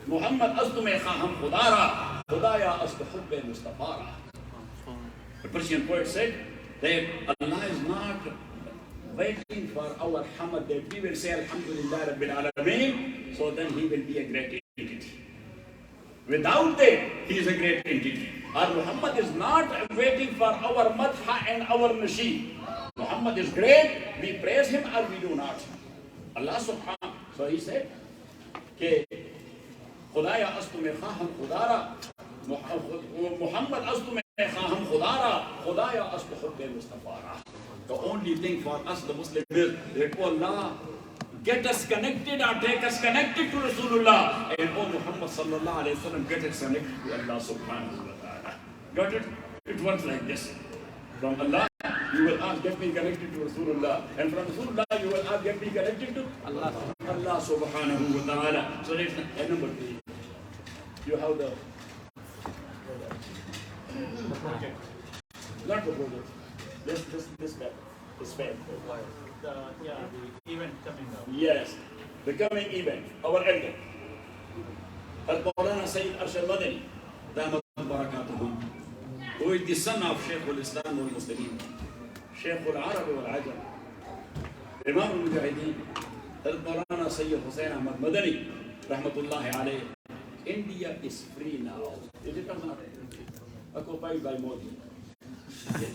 मोहम्मद अस्त में खाहम खुदारा खुदाया अस्त हुब्बे मुस्तफारा. The Persian poet said that Allah is not waiting for our hamd, that we will say Alhamdulillah Rabbil Alameen, so then he will be a great entity. Without that, he is a great entity. Our Muhammad is not waiting for our madha and our nasheed. Muhammad is great, we praise him or we do not. Allah subhanahu. So he said, ke Khudaya astu mein khaham khudara, Muhammad astu mein khaham khudara, Khudaya astu hubbe mustafara. The only thing for us, the Muslims, is that Allah get us connected or take us connected to Rasulullah. And oh Muhammad sallallahu alayhi wa sallam, get us connected to Allah subhanahu wa ta'ala. Got it? It works like this. From Allah, you will ask, get me connected to Rasulullah. And from Rasulullah, you will ask, get me connected to Allah subhanahu wa ta'ala. So let's number 3. You have the project. Not the project. This guy. This fan. The event coming up. Yes, the coming event, our elder, Al-Mawlana Sayyid Arshad Madani, Damat Barakatuhum, who is the son of Shaykh al-Islam wal-Muslimin, Shaykh al-Arab wal-Ajam, Imam al-Mujahideen, Al-Mawlana Sayyid Hussain Ahmad Madani, Rahmatullahi alayhi. India is free now. Is it or not? Occupied by Modi. Yes.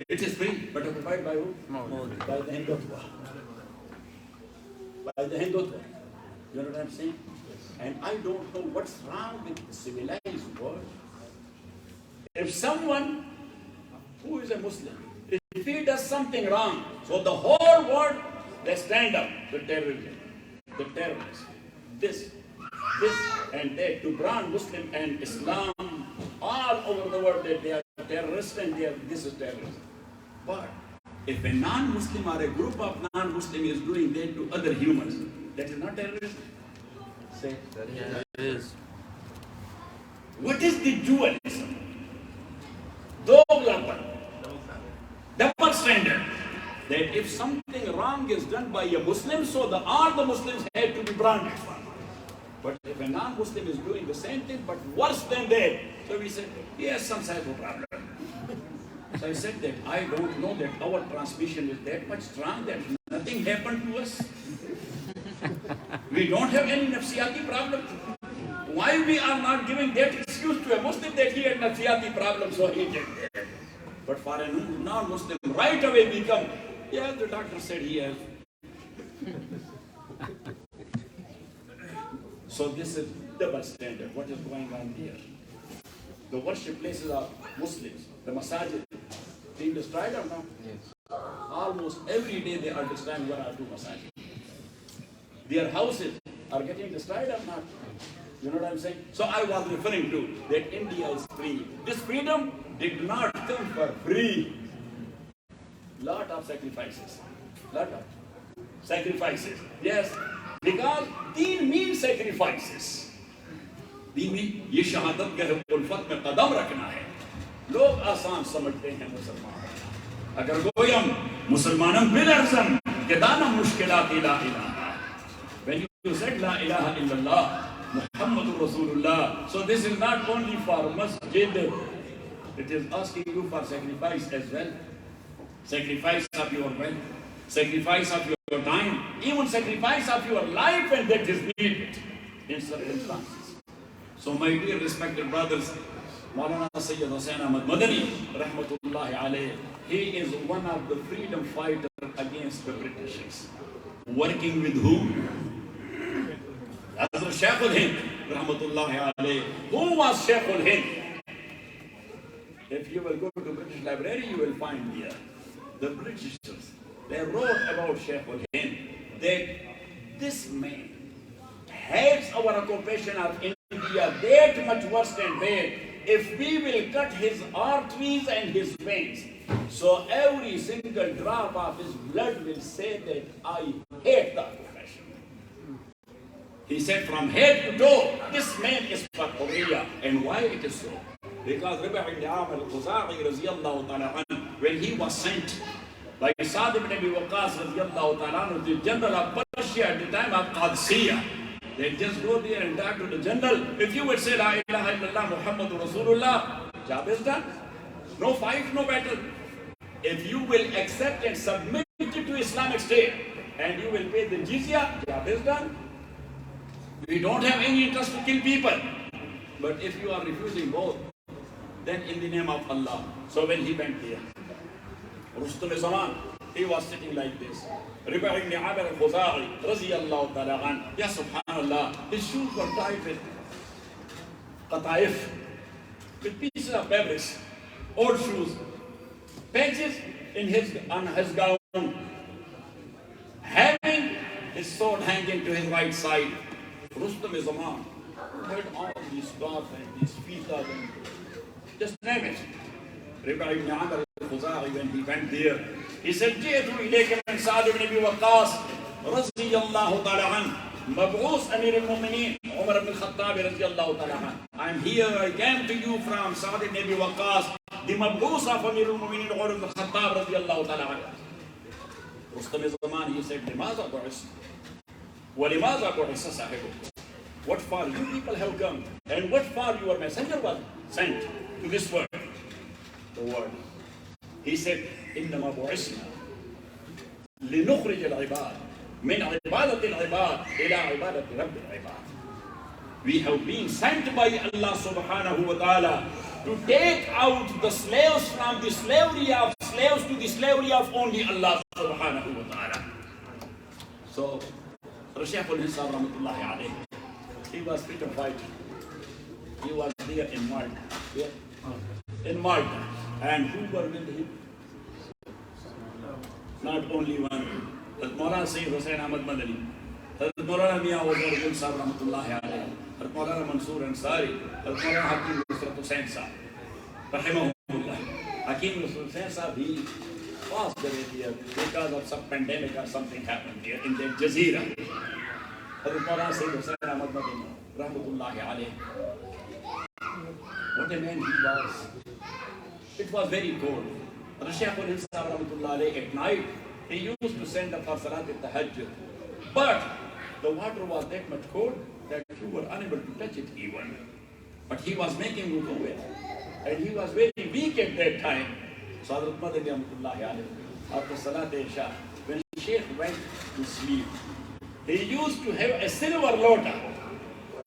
It is free, but occupied by who? Modi. By the Hindutva. By the Hindutva. You know what I'm saying? And I don't know what's wrong with the civilized world. If someone who is a Muslim, if he does something wrong, so the whole world, they stand up, the terrorism, the terrorists, this and that, to brand Muslim and Islam all over the world that they are terrorists and this is terrorism. But if a non-Muslim or a group of non-Muslim is doing that to other humans, that is not terrorism. Say, Yeah, it is. what is the dualism? Double standard. That if something wrong is done by a Muslim, so all the Muslims have to be branded. But if a non-Muslim is doing the same thing, but worse than that, so we said, he has some type of problem. So I said that I don't know that our transmission is that much strong that nothing happened to us. We don't have any nafsiyati problem. Why we are not giving that excuse to a Muslim that he had nafsiyati problem, so he did that. But for a non-Muslim, right away we come, yeah, the doctor said he has. So this is double standard. What is going on here? The worship places of Muslims, the masajid, being destroyed or not? Yes. Almost every day they are destroying one or two masajid. Their houses are getting destroyed or not? You know what I'm saying? So I was referring to that India is free. This freedom did not come for free. Lot of sacrifices. Yes. Because deen means sacrifices. दीन में ये शहादत के उल्फत में कदम रखना है. लोग आसान समझते हैं मुसलमान. अगर कोई हम मुसलमानों बिलर्जम के दाना मुश्किलात ला इलाहा. When you said la ilaha illallah Muhammadur Rasulullah, so this is not only for masjid, it is asking you for sacrifice as well. Sacrifice of your wealth, sacrifice of your time, even sacrifice of your life, and that is needed in circumstances. So my dear respected brothers, Maulana Sayyid Hussain Ahmad Madani, rahmatullahi alayhi, he is one of the freedom fighters against the Britishers. Working with whom? Hazrat Shaykh al-Hind, rahmatullahi alayhi. Who was Shaykh al-Hind? If you will go to British Library, you will find here the Britishers. They wrote about Shaykh al-Hind that this man hates our occupation of India that much worse than bad. If we will cut his arteries and his veins, so every single drop of his blood will say that I hate the occupation. He said from head to toe, this man is for Korea. And why it is so? Because Rabi' ibn Amr al-Khuzai radiyallahu ta'ala anhu, when he was sent by Sa'd ibn Abi Waqqas radiyallahu ta'ala anhu, the general of Persia at the time of Qadisiyah, they just go there and talk to the general. If you would say La ilaha illallah Muhammadur Rasulullah, job is done. No fight, no battle. If you will accept and submit to Islamic State and you will pay the jizya, job is done. We don't have any interest to kill people. But if you are refusing both, then in the name of Allah. So when he went there, Rustum Zaman, he was sitting like this. Rabi' ibn Amr al-Khuzai, radiyallahu ta'ala anhu, ya subhanallah, his shoes were tied with qataif, with pieces of fabrics, old shoes, patches on his gown, having his sword hanging to his right side. Rustum Zaman had all these scars and these feetas and just name it. Rabi' ibn Amr al-Khuzai, when he went there, he said, جئت إليك من سعد بن أبي وقاص رضي الله تعالى عنه مبعوث أمير المؤمنين عمر بن الخطاب رضي الله تعالى عنه. I'm here, I came to you from Sa'd ibn Abi Waqqas, the مبعوث of أمير المؤمنين عمر بن الخطاب رضي الله تعالى عنه. Rustum Zaman, he said, لماذا بعثت ولماذا بعث صاحبكم? What for you people have come, and what for your messenger was sent to this world? The world. He said, إنما بعثنا لنخرج العباد من عبادة العباد إلى عبادة رب العباد. We have been sent by Allah subhanahu wa ta'ala to take out the slaves from the slavery of slaves to the slavery of only Allah subhanahu wa ta'ala. So, Shaykh al-Hind rahmatullahi alayhi, he was freedom fighter. He was there in Malta. Yeah. In Malta. And who were with him? Not only one. Maulana Sayyid Hussain Ahmad Madani, Maulana Mian Wazir Gul Sahib rahmatullahi alayhi, Maulana Mansoor Ansari, Maulana Hakim Nusrat Hussain Sahib, rahimahullah. Hakim Nusrat Hussain Sahib, he was there because of some pandemic or something happened here in the Jazeera. Maulana Sayyid Hussain Ahmad Madani, rahmatullahi alayhi. What a man he was. It was very cold. Shaykh al-Hind at night, he used to send up for Salat al-Tahajjud. But the water was that much cold that you were unable to touch it even. But he was making wudu with it. And he was very weak at that time. So Hazrat Madani after Salat al-Isha, when Shaykh went to sleep, he used to have a silver lota.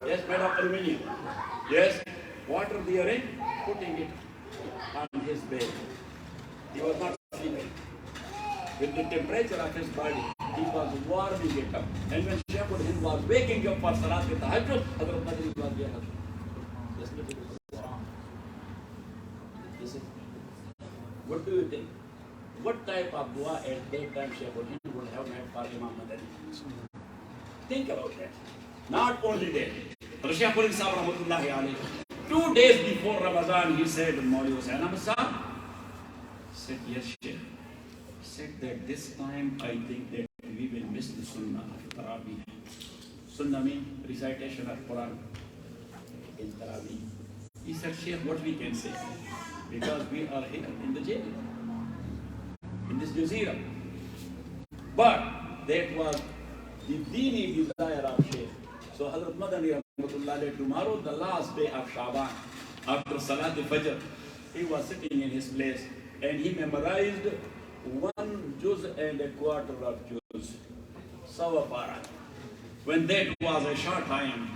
Yes, made of aluminium. Yes, water therein, putting it on his bed. He was not sleeping. With the temperature of his body he was warming it up. And when Shaykhul Hind was waking up for Salat al-Tahajjud, Hazrat Madani was there. This is, what do you think? What type of dua at that time Shaykhul Hind would have made for Imam Madani? Think about that. Not only that, Shaykhul Hind Sahib Rahmatullahi alayhi, 2 days before Ramadan, he said, Maulvi Hussain Ahmad Sahib, said, yes, Shaykh. Said that this time I think that we will miss the Sunnah of Taraweeh. Sunnah means recitation of Quran in Taraweeh. He said, Shaykh, what we can say? Because we are here in the jail, in this jazeera. But that was the deeni desire of Shaykh. So Hazrat Madani Rahmatullah, tomorrow, the last day of Shaban, after Salat al-Fajr, he was sitting in his place and he memorized 1 juz and a quarter of juz, Sawa Para. When that was a short time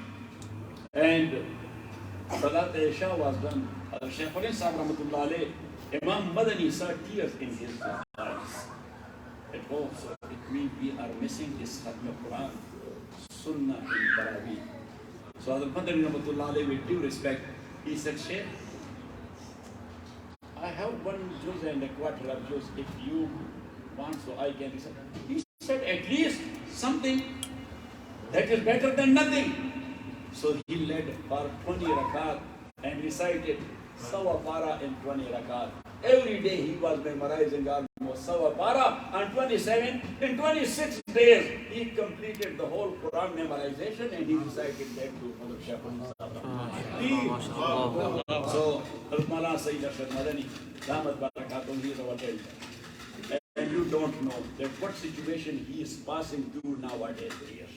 and Salat al-Isha was done, Shaykhul Hind Sahib Rahmatullah alayh, Imam Madani saw tears in his eyes. At home, so it means we are missing this Khatm al-Quran, Sunnah in Taraweeh. So Hazrat Madani Rahmatullah alayh, with due respect, he said, Shaykh, I have 1 juz and a quarter of juz. If you want, so I can recite. He said, at least something that is better than nothing. So he led for 20 rakat and recited Sawa Para in 20 rakat. Every day he was memorizing almost Sawa Para. On 27, in 26 days, he completed the whole Quran memorization and he recited that to Hazrat Shaykhul Hind. So, Maulana Sayyid Ashar Madani, Damat Barakatum, he is our elder. And you don't know that what situation he is passing through nowadays here.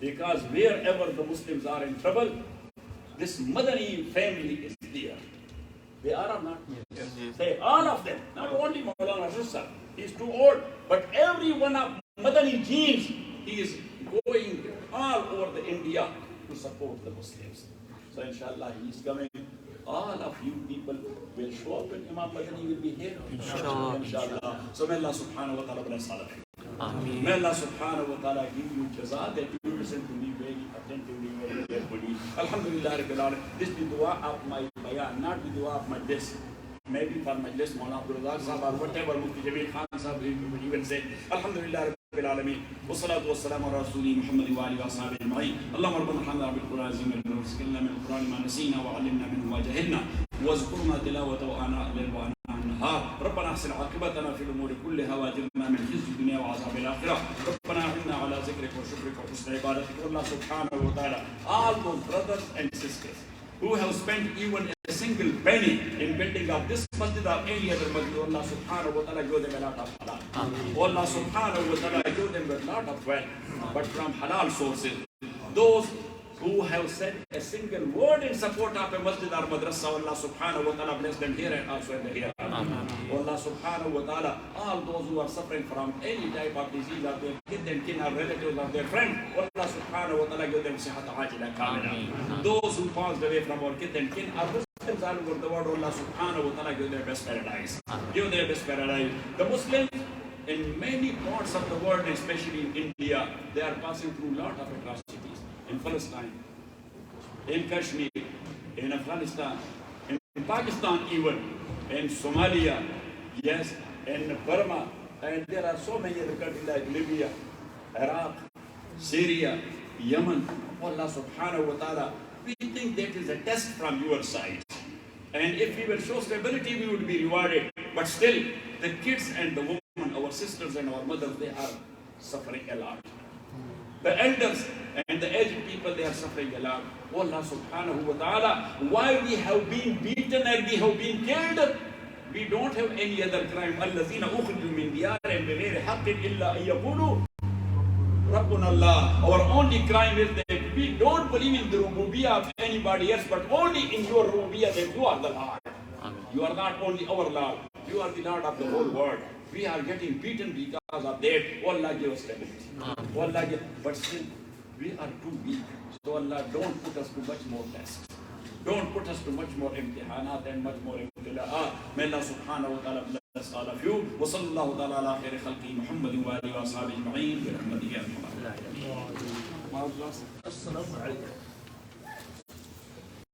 Because wherever the Muslims are in trouble, this Madani family is there. They are or not? Yes. They, all of them, not only Maulana Ashar, he is too old, but every one of Madani genes, he is going all over the India to support the Muslims. So inshallah, he is coming. All of you people will show up and Imam Madani will be here. Inshallah. So may Allah subhanahu wa ta'ala bless all of you. Ameen. May Allah subhanahu wa ta'ala give you jaza that you listen to me very attentively, very carefully. Alhamdulillah Rabbil Alamin. This is the dua of my bayan, not the dua of my desk. Maybe for my desk, Maulana Abdul Razak Sahab or whatever Mufti Jamil Khan Sahab he will say. Alhamdulillah Rabbil Alamin. والصلاة والسلام على رسول محمد وآله وأصحابه أجمعين. اللهم ربنا ارحمنا بالقرآن العظيم واسقنا من القرآن ما نسينا وعلمنا منه وجهلنا واذكرنا تلاوته آناء الليل وآناء النهار. ربنا احسن عاقبتنا في الأمور كلها وأجرنا من خزي الدنيا وعذاب الآخرة. ربنا أعنا على ذكرك وشكرك وحسن عبادتك. والله سبحانه وتعالى, all those brothers and sisters who have spent even a single penny in building up this masjid or any other masjid, Allah subhanahu wa ta'ala give them a lot of halal. Allah subhanahu wa ta'ala give them a lot of wealth, but from halal sources. Those who have said a single word in support of a masjid or madrasa, Allah subhanahu wa ta'ala bless them here and also in the hereafter. Allah subhanahu wa ta'ala, all those who are suffering from any type of disease of their kith and kin or relatives or their friends, Allah subhanahu wa ta'ala give them sihat ajila kamila. Those who passed away from our kith and kin are Muslims all over the world, Allah subhanahu wa ta'ala give their best paradise. Give their best paradise. The Muslims in many parts of the world, especially in India, they are passing through a lot of atrocities. In Palestine, in Kashmir, in Afghanistan, in Pakistan even, in Somalia, yes, in Burma, and there are so many other countries like Libya, Iraq, Syria, Yemen. Allah subhanahu wa ta'ala, we think that is a test from your side. And if we will show stability, we would be rewarded. But still, the kids and the women, our sisters and our mothers, they are suffering a lot. The elders and the aged people, they are suffering a lot. Allah subhanahu wa ta'ala, why we have been beaten and we have been killed, we don't have any other crime. الَّذِينَ أُخْرِجُوا مِنْ دِيَارِهِمْ بِغَيْرِ حَقٍّ إِلَّا أَن يَقُولُوا رَبُّنَا اللَّهُ. Our only crime is that we don't believe in the rububiyyah of anybody else, but only in your rububiyyah that you are the Lord. You are not only our Lord, you are the Lord of the whole world. We are getting beaten because of that. Allah give us stability. Allah give, but still, we are too weak. So Allah, don't put us to much more tests. Don't put us to much more imtihanat and much more ibtila'at. May Allah subhanahu wa ta'ala bless all of you. Wa sallallahu ta'ala ala khairi khalqi Muhammadin wa alihi wa ashabihi ajma'in bi rahmatihi ya arhamar rahimin. Assalamu alaikum.